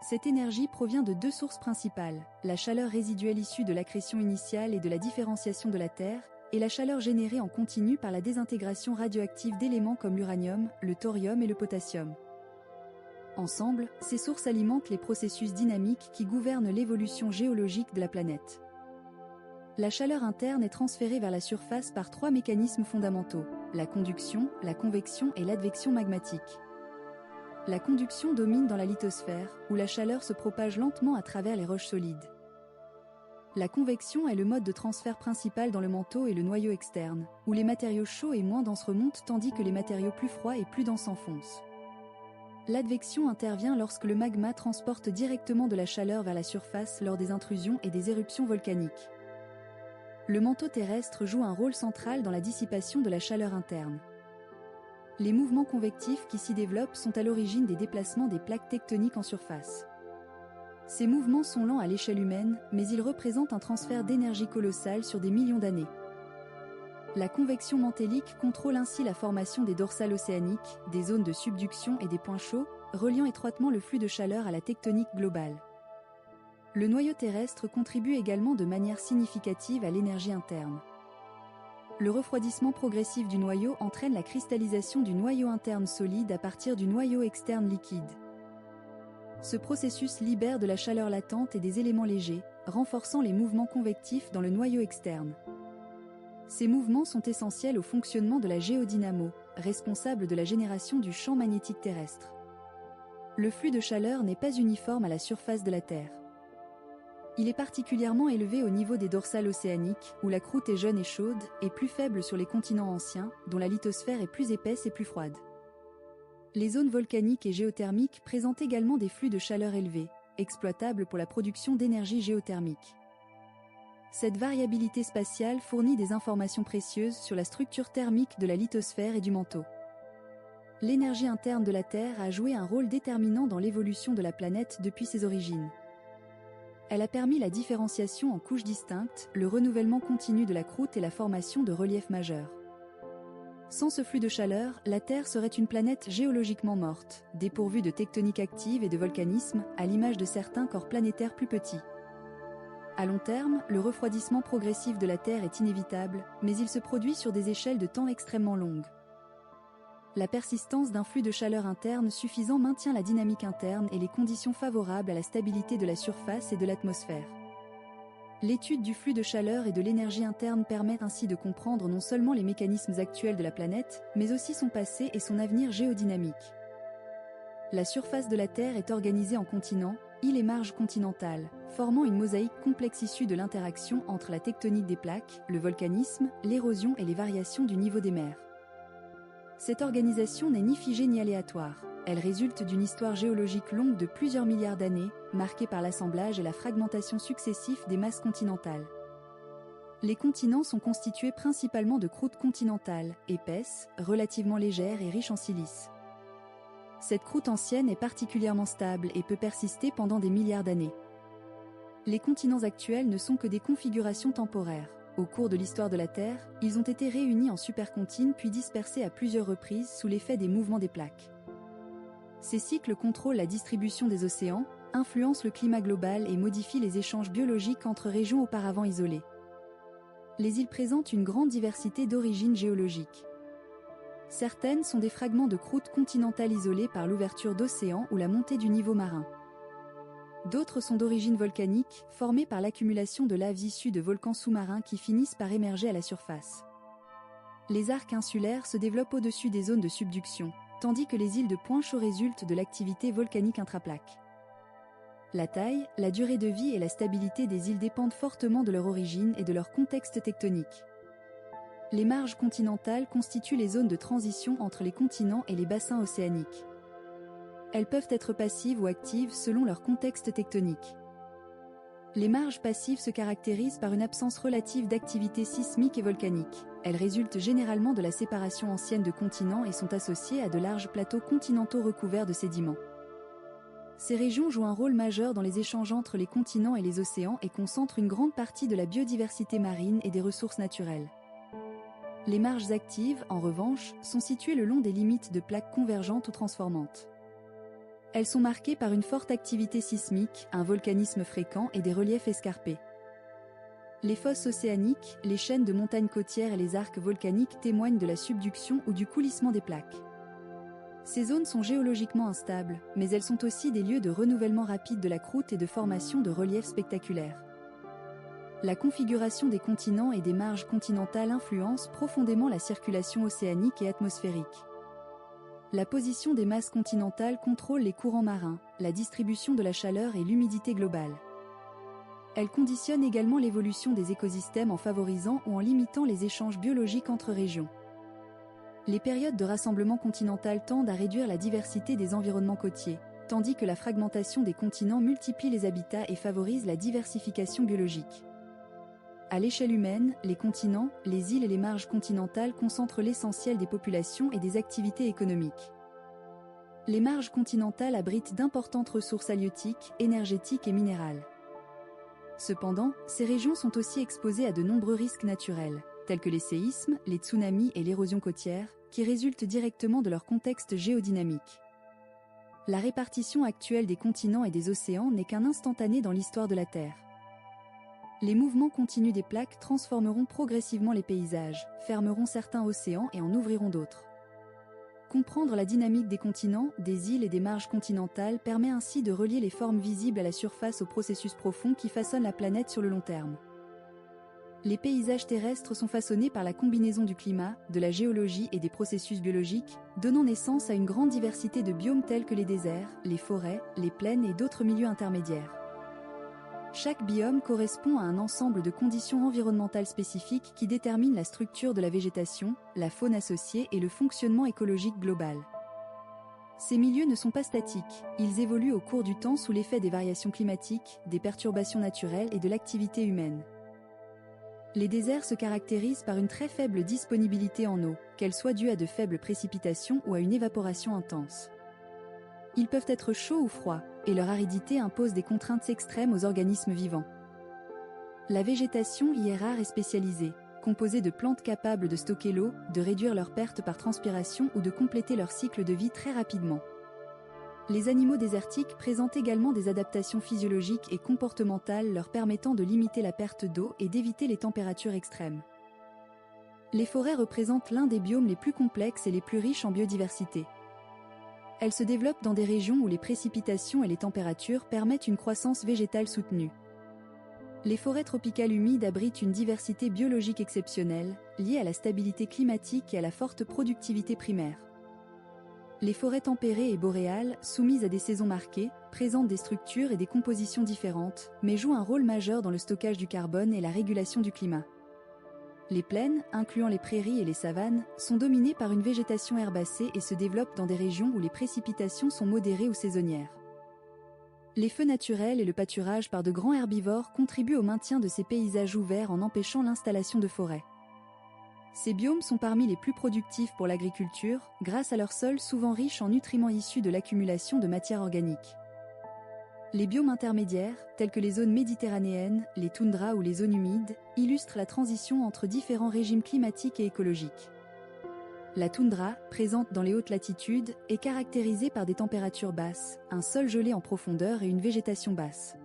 Cette énergie provient de deux sources principales, la chaleur résiduelle issue de l'accrétion initiale et de la différenciation de la Terre, et la chaleur générée en continu par la désintégration radioactive d'éléments comme l'uranium, le thorium et le potassium. Ensemble, ces sources alimentent les processus dynamiques qui gouvernent l'évolution géologique de la planète. La chaleur interne est transférée vers la surface par trois mécanismes fondamentaux, la conduction, la convection et l'advection magmatique. La conduction domine dans la lithosphère, où la chaleur se propage lentement à travers les roches solides. La convection est le mode de transfert principal dans le manteau et le noyau externe, où les matériaux chauds et moins denses remontent tandis que les matériaux plus froids et plus denses s'enfoncent. L'advection intervient lorsque le magma transporte directement de la chaleur vers la surface lors des intrusions et des éruptions volcaniques. Le manteau terrestre joue un rôle central dans la dissipation de la chaleur interne. Les mouvements convectifs qui s'y développent sont à l'origine des déplacements des plaques tectoniques en surface. Ces mouvements sont lents à l'échelle humaine, mais ils représentent un transfert d'énergie colossal sur des millions d'années. La convection mantélique contrôle ainsi la formation des dorsales océaniques, des zones de subduction et des points chauds, reliant étroitement le flux de chaleur à la tectonique globale. Le noyau terrestre contribue également de manière significative à l'énergie interne. Le refroidissement progressif du noyau entraîne la cristallisation du noyau interne solide à partir du noyau externe liquide. Ce processus libère de la chaleur latente et des éléments légers, renforçant les mouvements convectifs dans le noyau externe. Ces mouvements sont essentiels au fonctionnement de la géodynamo, responsable de la génération du champ magnétique terrestre. Le flux de chaleur n'est pas uniforme à la surface de la Terre. Il est particulièrement élevé au niveau des dorsales océaniques, où la croûte est jeune et chaude, et plus faible sur les continents anciens, dont la lithosphère est plus épaisse et plus froide. Les zones volcaniques et géothermiques présentent également des flux de chaleur élevés, exploitables pour la production d'énergie géothermique. Cette variabilité spatiale fournit des informations précieuses sur la structure thermique de la lithosphère et du manteau. L'énergie interne de la Terre a joué un rôle déterminant dans l'évolution de la planète depuis ses origines. Elle a permis la différenciation en couches distinctes, le renouvellement continu de la croûte et la formation de reliefs majeurs. Sans ce flux de chaleur, la Terre serait une planète géologiquement morte, dépourvue de tectonique active et de volcanisme, à l'image de certains corps planétaires plus petits. À long terme, le refroidissement progressif de la Terre est inévitable, mais il se produit sur des échelles de temps extrêmement longues. La persistance d'un flux de chaleur interne suffisant maintient la dynamique interne et les conditions favorables à la stabilité de la surface et de l'atmosphère. L'étude du flux de chaleur et de l'énergie interne permet ainsi de comprendre non seulement les mécanismes actuels de la planète, mais aussi son passé et son avenir géodynamique. La surface de la Terre est organisée en continents, îles et marges continentales, formant une mosaïque complexe issue de l'interaction entre la tectonique des plaques, le volcanisme, l'érosion et les variations du niveau des mers. Cette organisation n'est ni figée ni aléatoire. Elle résulte d'une histoire géologique longue de plusieurs milliards d'années, marquée par l'assemblage et la fragmentation successifs des masses continentales. Les continents sont constitués principalement de croûtes continentales, épaisses, relativement légères et riches en silice. Cette croûte ancienne est particulièrement stable et peut persister pendant des milliards d'années. Les continents actuels ne sont que des configurations temporaires. Au cours de l'histoire de la Terre, ils ont été réunis en supercontinents puis dispersés à plusieurs reprises sous l'effet des mouvements des plaques. Ces cycles contrôlent la distribution des océans, influencent le climat global et modifient les échanges biologiques entre régions auparavant isolées. Les îles présentent une grande diversité d'origines géologiques. Certaines sont des fragments de croûte continentale isolés par l'ouverture d'océans ou la montée du niveau marin. D'autres sont d'origine volcanique, formées par l'accumulation de laves issues de volcans sous-marins qui finissent par émerger à la surface. Les arcs insulaires se développent au-dessus des zones de subduction, tandis que les îles de point chaud résultent de l'activité volcanique intraplaque. La taille, la durée de vie et la stabilité des îles dépendent fortement de leur origine et de leur contexte tectonique. Les marges continentales constituent les zones de transition entre les continents et les bassins océaniques. Elles peuvent être passives ou actives selon leur contexte tectonique. Les marges passives se caractérisent par une absence relative d'activité sismique et volcanique. Elles résultent généralement de la séparation ancienne de continents et sont associées à de larges plateaux continentaux recouverts de sédiments. Ces régions jouent un rôle majeur dans les échanges entre les continents et les océans et concentrent une grande partie de la biodiversité marine et des ressources naturelles. Les marges actives, en revanche, sont situées le long des limites de plaques convergentes ou transformantes. Elles sont marquées par une forte activité sismique, un volcanisme fréquent et des reliefs escarpés. Les fosses océaniques, les chaînes de montagnes côtières et les arcs volcaniques témoignent de la subduction ou du coulissement des plaques. Ces zones sont géologiquement instables, mais elles sont aussi des lieux de renouvellement rapide de la croûte et de formation de reliefs spectaculaires. La configuration des continents et des marges continentales influence profondément la circulation océanique et atmosphérique. La position des masses continentales contrôle les courants marins, la distribution de la chaleur et l'humidité globale. Elle conditionne également l'évolution des écosystèmes en favorisant ou en limitant les échanges biologiques entre régions. Les périodes de rassemblement continental tendent à réduire la diversité des environnements côtiers, tandis que la fragmentation des continents multiplie les habitats et favorise la diversification biologique. À l'échelle humaine, les continents, les îles et les marges continentales concentrent l'essentiel des populations et des activités économiques. Les marges continentales abritent d'importantes ressources halieutiques, énergétiques et minérales. Cependant, ces régions sont aussi exposées à de nombreux risques naturels, tels que les séismes, les tsunamis et l'érosion côtière, qui résultent directement de leur contexte géodynamique. La répartition actuelle des continents et des océans n'est qu'un instantané dans l'histoire de la Terre. Les mouvements continus des plaques transformeront progressivement les paysages, fermeront certains océans et en ouvriront d'autres. Comprendre la dynamique des continents, des îles et des marges continentales permet ainsi de relier les formes visibles à la surface aux processus profonds qui façonnent la planète sur le long terme. Les paysages terrestres sont façonnés par la combinaison du climat, de la géologie et des processus biologiques, donnant naissance à une grande diversité de biomes tels que les déserts, les forêts, les plaines et d'autres milieux intermédiaires. Chaque biome correspond à un ensemble de conditions environnementales spécifiques qui déterminent la structure de la végétation, la faune associée et le fonctionnement écologique global. Ces milieux ne sont pas statiques, ils évoluent au cours du temps sous l'effet des variations climatiques, des perturbations naturelles et de l'activité humaine. Les déserts se caractérisent par une très faible disponibilité en eau, qu'elle soit due à de faibles précipitations ou à une évaporation intense. Ils peuvent être chauds ou froids, et leur aridité impose des contraintes extrêmes aux organismes vivants. La végétation y est rare et spécialisée. composés de plantes capables de stocker l'eau, de réduire leurs pertes par transpiration ou de compléter leur cycle de vie très rapidement. Les animaux désertiques présentent également des adaptations physiologiques et comportementales leur permettant de limiter la perte d'eau et d'éviter les températures extrêmes. Les forêts représentent l'un des biomes les plus complexes et les plus riches en biodiversité. Elles se développent dans des régions où les précipitations et les températures permettent une croissance végétale soutenue. Les forêts tropicales humides abritent une diversité biologique exceptionnelle, liée à la stabilité climatique et à la forte productivité primaire. Les forêts tempérées et boréales, soumises à des saisons marquées, présentent des structures et des compositions différentes, mais jouent un rôle majeur dans le stockage du carbone et la régulation du climat. Les plaines, incluant les prairies et les savanes, sont dominées par une végétation herbacée et se développent dans des régions où les précipitations sont modérées ou saisonnières. Les feux naturels et le pâturage par de grands herbivores contribuent au maintien de ces paysages ouverts en empêchant l'installation de forêts. Ces biomes sont parmi les plus productifs pour l'agriculture, grâce à leur sol souvent riche en nutriments issus de l'accumulation de matière organique. Les biomes intermédiaires, tels que les zones méditerranéennes, les toundras ou les zones humides, illustrent la transition entre différents régimes climatiques et écologiques. La toundra, présente dans les hautes latitudes, est caractérisée par des températures basses, un sol gelé en profondeur et une végétation basse.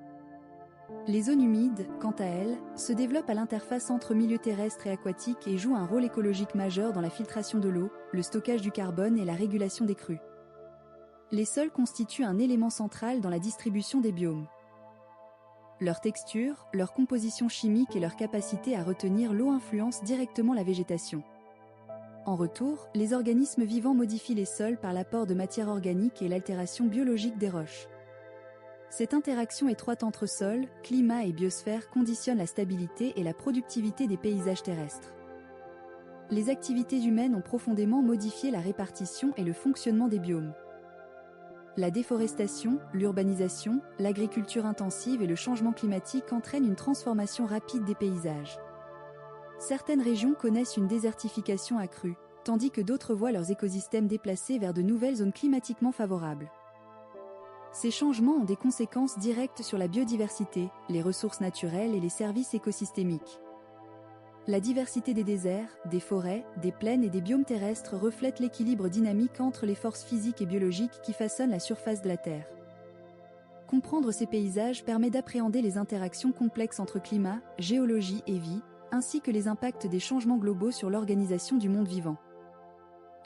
Les zones humides, quant à elles, se développent à l'interface entre milieux terrestres et aquatiques et jouent un rôle écologique majeur dans la filtration de l'eau, le stockage du carbone et la régulation des crues. Les sols constituent un élément central dans la distribution des biomes. Leur texture, leur composition chimique et leur capacité à retenir l'eau influencent directement la végétation. En retour, les organismes vivants modifient les sols par l'apport de matière organique et l'altération biologique des roches. Cette interaction étroite entre sol, climat et biosphère conditionne la stabilité et la productivité des paysages terrestres. Les activités humaines ont profondément modifié la répartition et le fonctionnement des biomes. La déforestation, l'urbanisation, l'agriculture intensive et le changement climatique entraînent une transformation rapide des paysages. Certaines régions connaissent une désertification accrue, tandis que d'autres voient leurs écosystèmes déplacés vers de nouvelles zones climatiquement favorables. Ces changements ont des conséquences directes sur la biodiversité, les ressources naturelles et les services écosystémiques. La diversité des déserts, des forêts, des plaines et des biomes terrestres reflète l'équilibre dynamique entre les forces physiques et biologiques qui façonnent la surface de la Terre. Comprendre ces paysages permet d'appréhender les interactions complexes entre climat, géologie et vie, ainsi que les impacts des changements globaux sur l'organisation du monde vivant.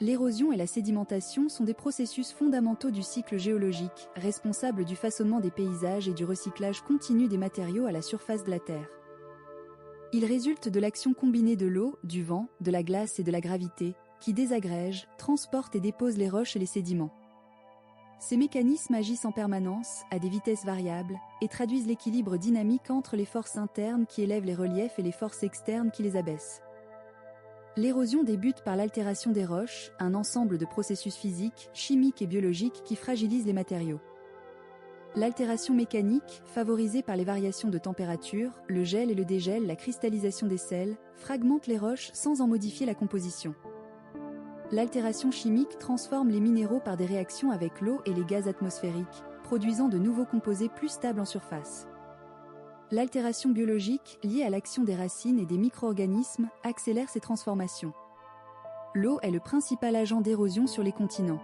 L'érosion et la sédimentation sont des processus fondamentaux du cycle géologique, responsables du façonnement des paysages et du recyclage continu des matériaux à la surface de la Terre. Ils résultent de l'action combinée de l'eau, du vent, de la glace et de la gravité, qui désagrègent, transportent et déposent les roches et les sédiments. Ces mécanismes agissent en permanence, à des vitesses variables, et traduisent l'équilibre dynamique entre les forces internes qui élèvent les reliefs et les forces externes qui les abaissent. L'érosion débute par l'altération des roches, un ensemble de processus physiques, chimiques et biologiques qui fragilisent les matériaux. L'altération mécanique, favorisée par les variations de température, le gel et le dégel, la cristallisation des sels, fragmente les roches sans en modifier la composition. L'altération chimique transforme les minéraux par des réactions avec l'eau et les gaz atmosphériques, produisant de nouveaux composés plus stables en surface. L'altération biologique, liée à l'action des racines et des micro-organismes, accélère ces transformations. L'eau est le principal agent d'érosion sur les continents.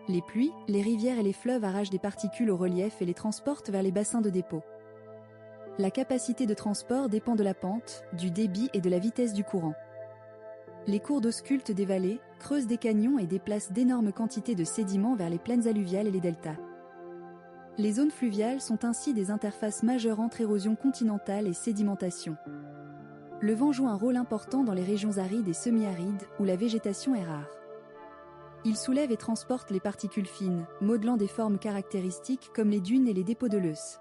Les pluies, les rivières et les fleuves arrachent des particules au relief et les transportent vers les bassins de dépôt. La capacité de transport dépend de la pente, du débit et de la vitesse du courant. Les cours d'eau sculptent des vallées, creusent des canyons et déplacent d'énormes quantités de sédiments vers les plaines alluviales et les deltas. Les zones fluviales sont ainsi des interfaces majeures entre érosion continentale et sédimentation. Le vent joue un rôle important dans les régions arides et semi-arides où la végétation est rare. Il soulève et transporte les particules fines, modelant des formes caractéristiques comme les dunes et les dépôts de l'Eus.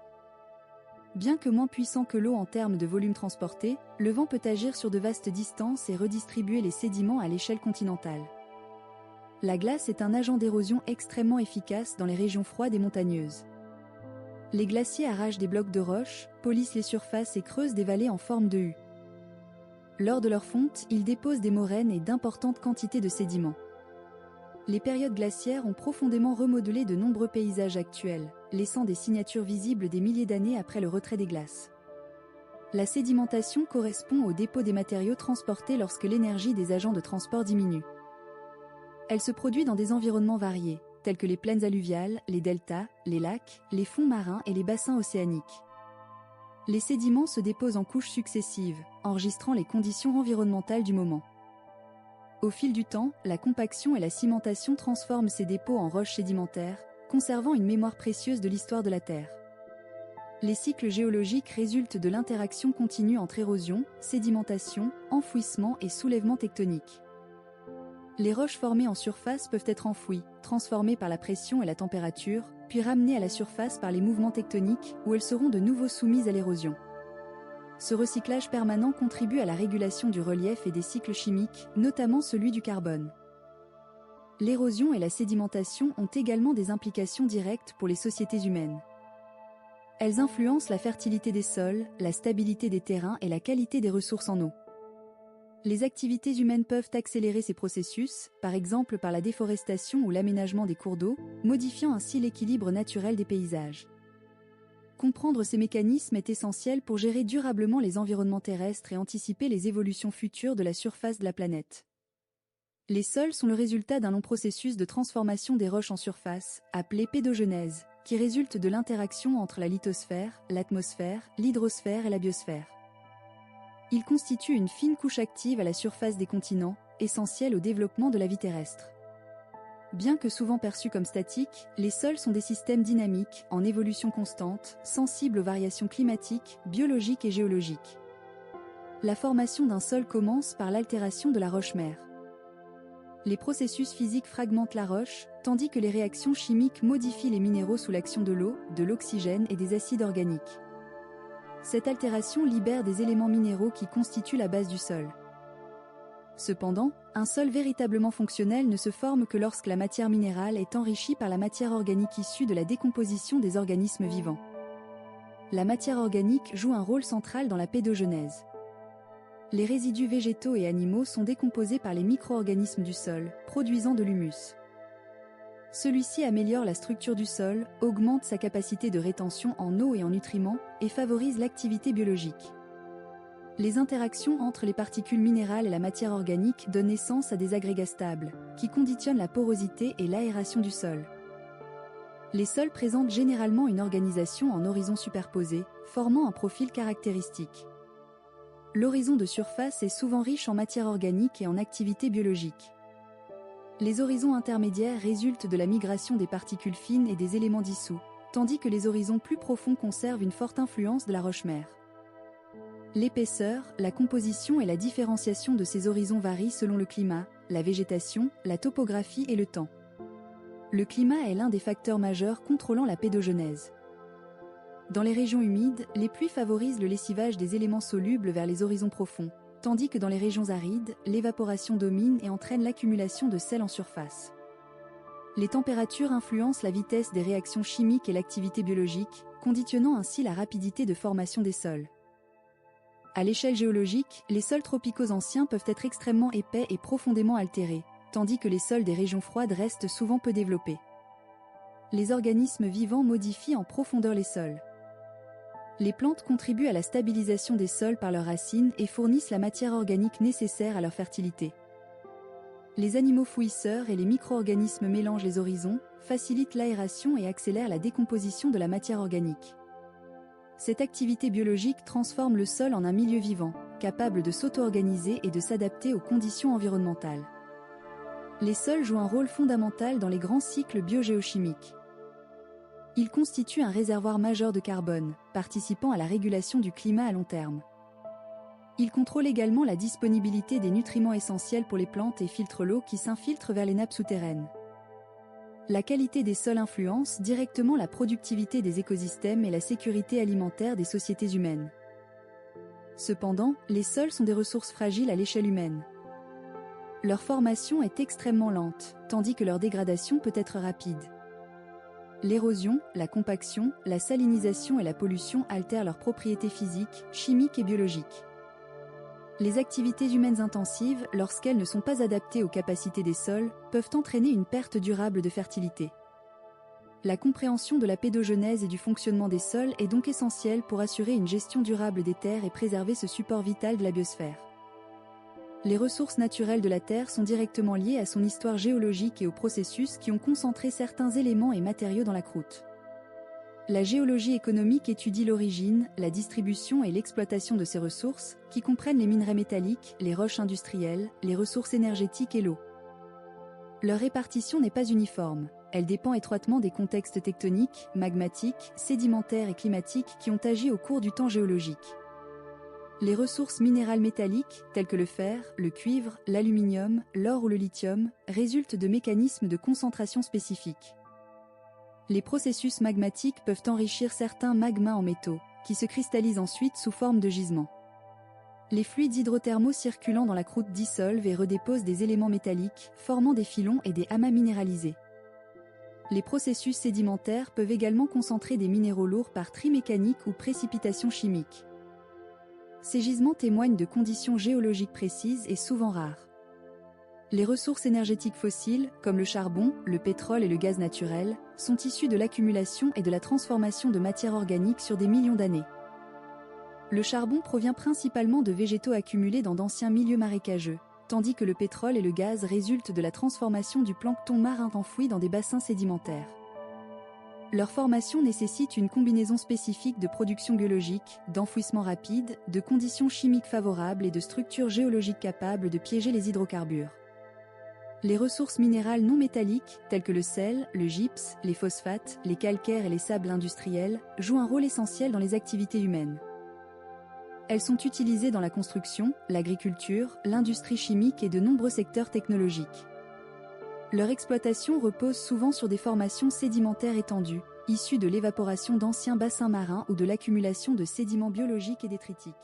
Bien que moins puissant que l'eau en termes de volume transporté, le vent peut agir sur de vastes distances et redistribuer les sédiments à l'échelle continentale. La glace est un agent d'érosion extrêmement efficace dans les régions froides et montagneuses. Les glaciers arrachent des blocs de roches, polissent les surfaces et creusent des vallées en forme de U. Lors de leur fonte, ils déposent des moraines et d'importantes quantités de sédiments. Les périodes glaciaires ont profondément remodelé de nombreux paysages actuels, laissant des signatures visibles des milliers d'années après le retrait des glaces. La sédimentation correspond au dépôt des matériaux transportés lorsque l'énergie des agents de transport diminue. Elle se produit dans des environnements variés, tels que les plaines alluviales, les deltas, les lacs, les fonds marins et les bassins océaniques. Les sédiments se déposent en couches successives, enregistrant les conditions environnementales du moment. Au fil du temps, la compaction et la cimentation transforment ces dépôts en roches sédimentaires, conservant une mémoire précieuse de l'histoire de la Terre. Les cycles géologiques résultent de l'interaction continue entre érosion, sédimentation, enfouissement et soulèvement tectonique. Les roches formées en surface peuvent être enfouies, transformées par la pression et la température, puis ramenées à la surface par les mouvements tectoniques, où elles seront de nouveau soumises à l'érosion. Ce recyclage permanent contribue à la régulation du relief et des cycles chimiques, notamment celui du carbone. L'érosion et la sédimentation ont également des implications directes pour les sociétés humaines. Elles influencent la fertilité des sols, la stabilité des terrains et la qualité des ressources en eau. Les activités humaines peuvent accélérer ces processus, par exemple par la déforestation ou l'aménagement des cours d'eau, modifiant ainsi l'équilibre naturel des paysages. Comprendre ces mécanismes est essentiel pour gérer durablement les environnements terrestres et anticiper les évolutions futures de la surface de la planète. Les sols sont le résultat d'un long processus de transformation des roches en surface, appelé pédogenèse, qui résulte de l'interaction entre la lithosphère, l'atmosphère, l'hydrosphère et la biosphère. Il constitue une fine couche active à la surface des continents, essentielle au développement de la vie terrestre. Bien que souvent perçus comme statiques, les sols sont des systèmes dynamiques, en évolution constante, sensibles aux variations climatiques, biologiques et géologiques. La formation d'un sol commence par l'altération de la roche-mère. Les processus physiques fragmentent la roche, tandis que les réactions chimiques modifient les minéraux sous l'action de l'eau, de l'oxygène et des acides organiques. Cette altération libère des éléments minéraux qui constituent la base du sol. Cependant, un sol véritablement fonctionnel ne se forme que lorsque la matière minérale est enrichie par la matière organique issue de la décomposition des organismes vivants. La matière organique joue un rôle central dans la pédogenèse. Les résidus végétaux et animaux sont décomposés par les micro-organismes du sol, produisant de l'humus. Celui-ci améliore la structure du sol, augmente sa capacité de rétention en eau et en nutriments, et favorise l'activité biologique. Les interactions entre les particules minérales et la matière organique donnent naissance à des agrégats stables, qui conditionnent la porosité et l'aération du sol. Les sols présentent généralement une organisation en horizons superposés, formant un profil caractéristique. L'horizon de surface est souvent riche en matière organique et en activité biologique. Les horizons intermédiaires résultent de la migration des particules fines et des éléments dissous, tandis que les horizons plus profonds conservent une forte influence de la roche-mère. L'épaisseur, la composition et la différenciation de ces horizons varient selon le climat, la végétation, la topographie et le temps. Le climat est l'un des facteurs majeurs contrôlant la pédogenèse. Dans les régions humides, les pluies favorisent le lessivage des éléments solubles vers les horizons profonds, tandis que dans les régions arides, l'évaporation domine et entraîne l'accumulation de sel en surface. Les températures influencent la vitesse des réactions chimiques et l'activité biologique, conditionnant ainsi la rapidité de formation des sols. À l'échelle géologique, les sols tropicaux anciens peuvent être extrêmement épais et profondément altérés, tandis que les sols des régions froides restent souvent peu développés. Les organismes vivants modifient en profondeur les sols. Les plantes contribuent à la stabilisation des sols par leurs racines et fournissent la matière organique nécessaire à leur fertilité. Les animaux fouisseurs et les micro-organismes mélangent les horizons, facilitent l'aération et accélèrent la décomposition de la matière organique. Cette activité biologique transforme le sol en un milieu vivant, capable de s'auto-organiser et de s'adapter aux conditions environnementales. Les sols jouent un rôle fondamental dans les grands cycles biogéochimiques. Ils constituent un réservoir majeur de carbone, participant à la régulation du climat à long terme. Ils contrôlent également la disponibilité des nutriments essentiels pour les plantes et filtrent l'eau qui s'infiltre vers les nappes souterraines. La qualité des sols influence directement la productivité des écosystèmes et la sécurité alimentaire des sociétés humaines. Cependant, les sols sont des ressources fragiles à l'échelle humaine. Leur formation est extrêmement lente, tandis que leur dégradation peut être rapide. L'érosion, la compaction, la salinisation et la pollution altèrent leurs propriétés physiques, chimiques et biologiques. Les activités humaines intensives, lorsqu'elles ne sont pas adaptées aux capacités des sols, peuvent entraîner une perte durable de fertilité. La compréhension de la pédogenèse et du fonctionnement des sols est donc essentielle pour assurer une gestion durable des terres et préserver ce support vital de la biosphère. Les ressources naturelles de la Terre sont directement liées à son histoire géologique et aux processus qui ont concentré certains éléments et matériaux dans la croûte. La géologie économique étudie l'origine, la distribution et l'exploitation de ces ressources, qui comprennent les minerais métalliques, les roches industrielles, les ressources énergétiques et l'eau. Leur répartition n'est pas uniforme, elle dépend étroitement des contextes tectoniques, magmatiques, sédimentaires et climatiques qui ont agi au cours du temps géologique. Les ressources minérales métalliques, telles que le fer, le cuivre, l'aluminium, l'or ou le lithium, résultent de mécanismes de concentration spécifiques. Les processus magmatiques peuvent enrichir certains magmas en métaux, qui se cristallisent ensuite sous forme de gisements. Les fluides hydrothermaux circulant dans la croûte dissolvent et redéposent des éléments métalliques, formant des filons et des amas minéralisés. Les processus sédimentaires peuvent également concentrer des minéraux lourds par tri mécanique ou précipitation chimique. Ces gisements témoignent de conditions géologiques précises et souvent rares. Les ressources énergétiques fossiles, comme le charbon, le pétrole et le gaz naturel, sont issues de l'accumulation et de la transformation de matières organiques sur des millions d'années. Le charbon provient principalement de végétaux accumulés dans d'anciens milieux marécageux, tandis que le pétrole et le gaz résultent de la transformation du plancton marin enfoui dans des bassins sédimentaires. Leur formation nécessite une combinaison spécifique de production biologique, d'enfouissement rapide, de conditions chimiques favorables et de structures géologiques capables de piéger les hydrocarbures. Les ressources minérales non métalliques, telles que le sel, le gypse, les phosphates, les calcaires et les sables industriels, jouent un rôle essentiel dans les activités humaines. Elles sont utilisées dans la construction, l'agriculture, l'industrie chimique et de nombreux secteurs technologiques. Leur exploitation repose souvent sur des formations sédimentaires étendues, issues de l'évaporation d'anciens bassins marins ou de l'accumulation de sédiments biologiques et détritiques.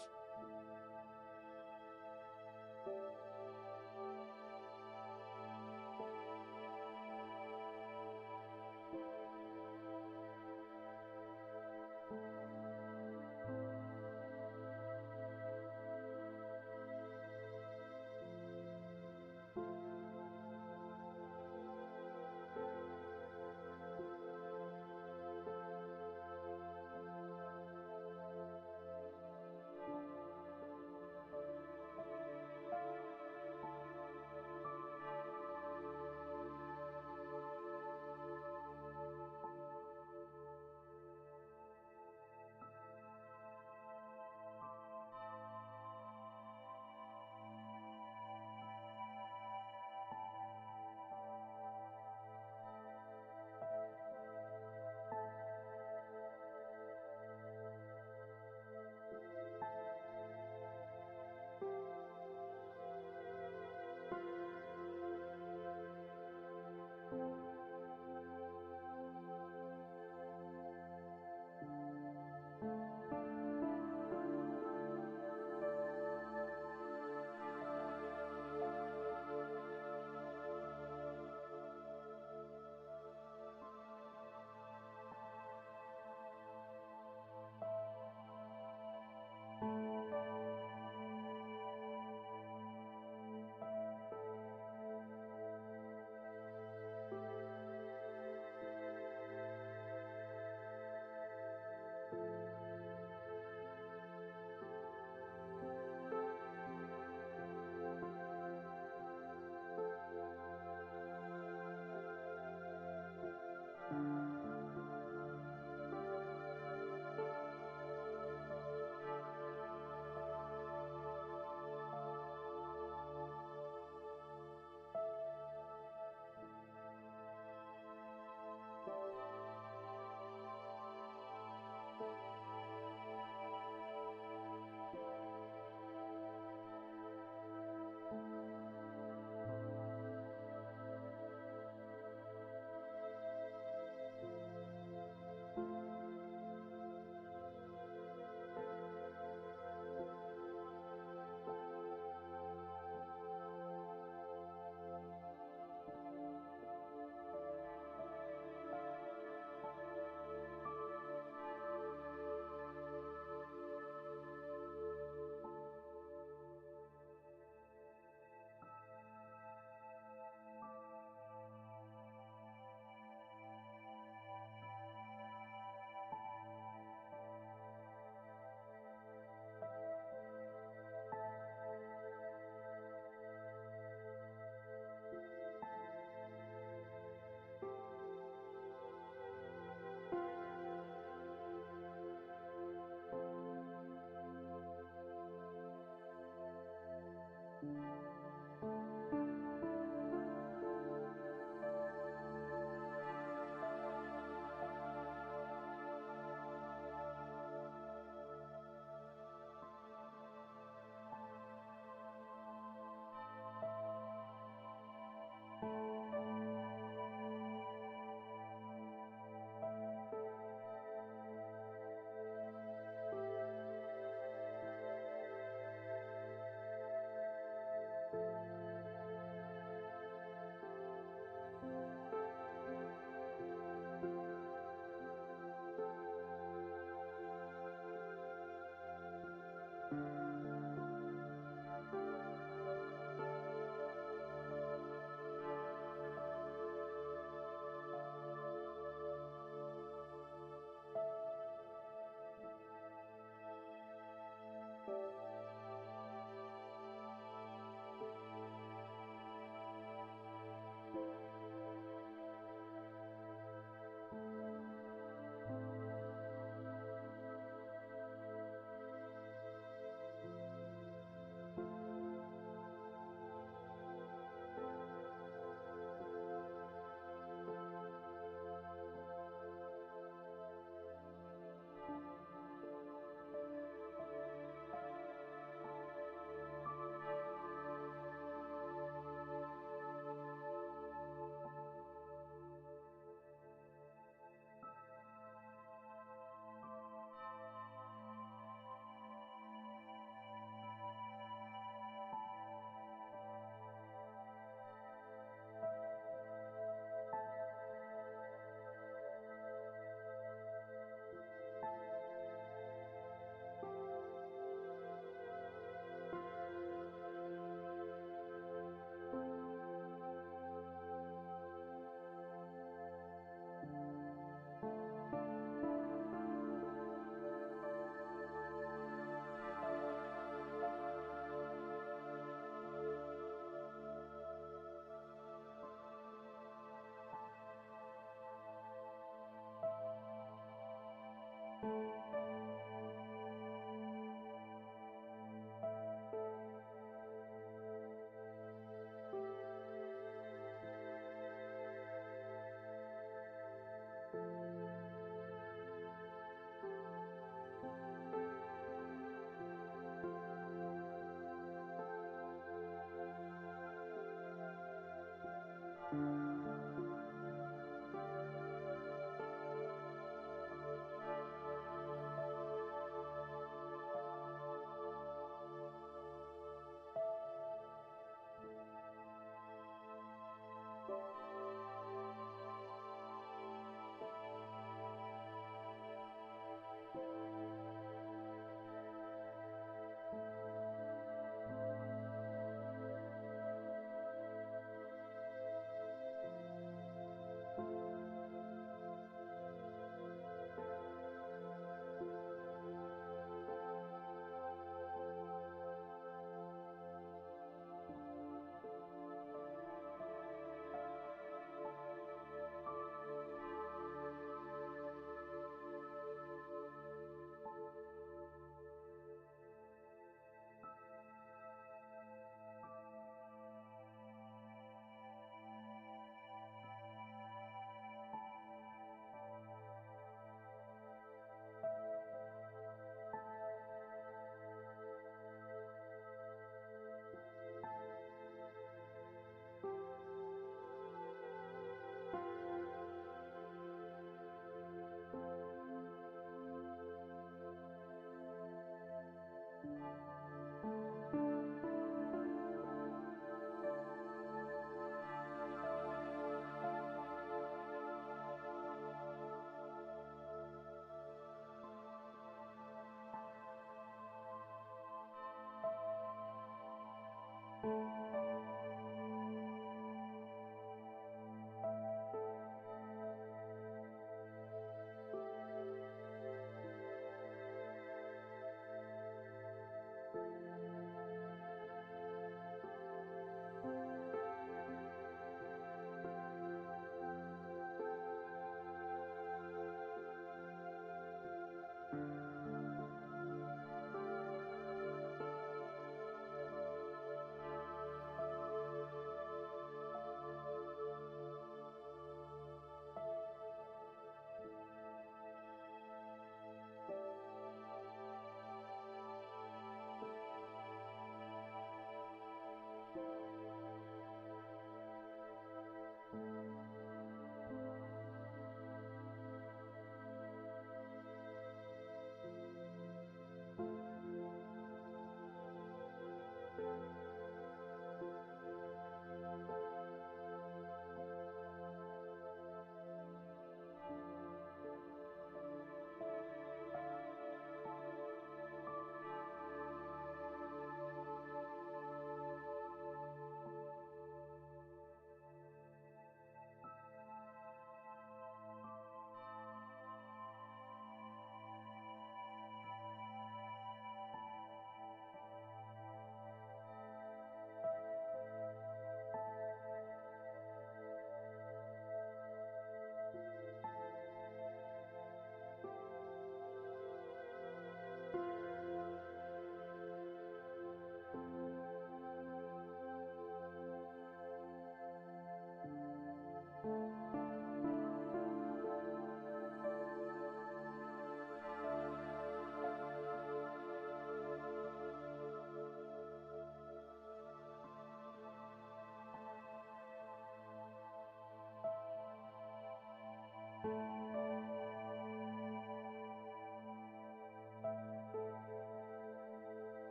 Thank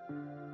you.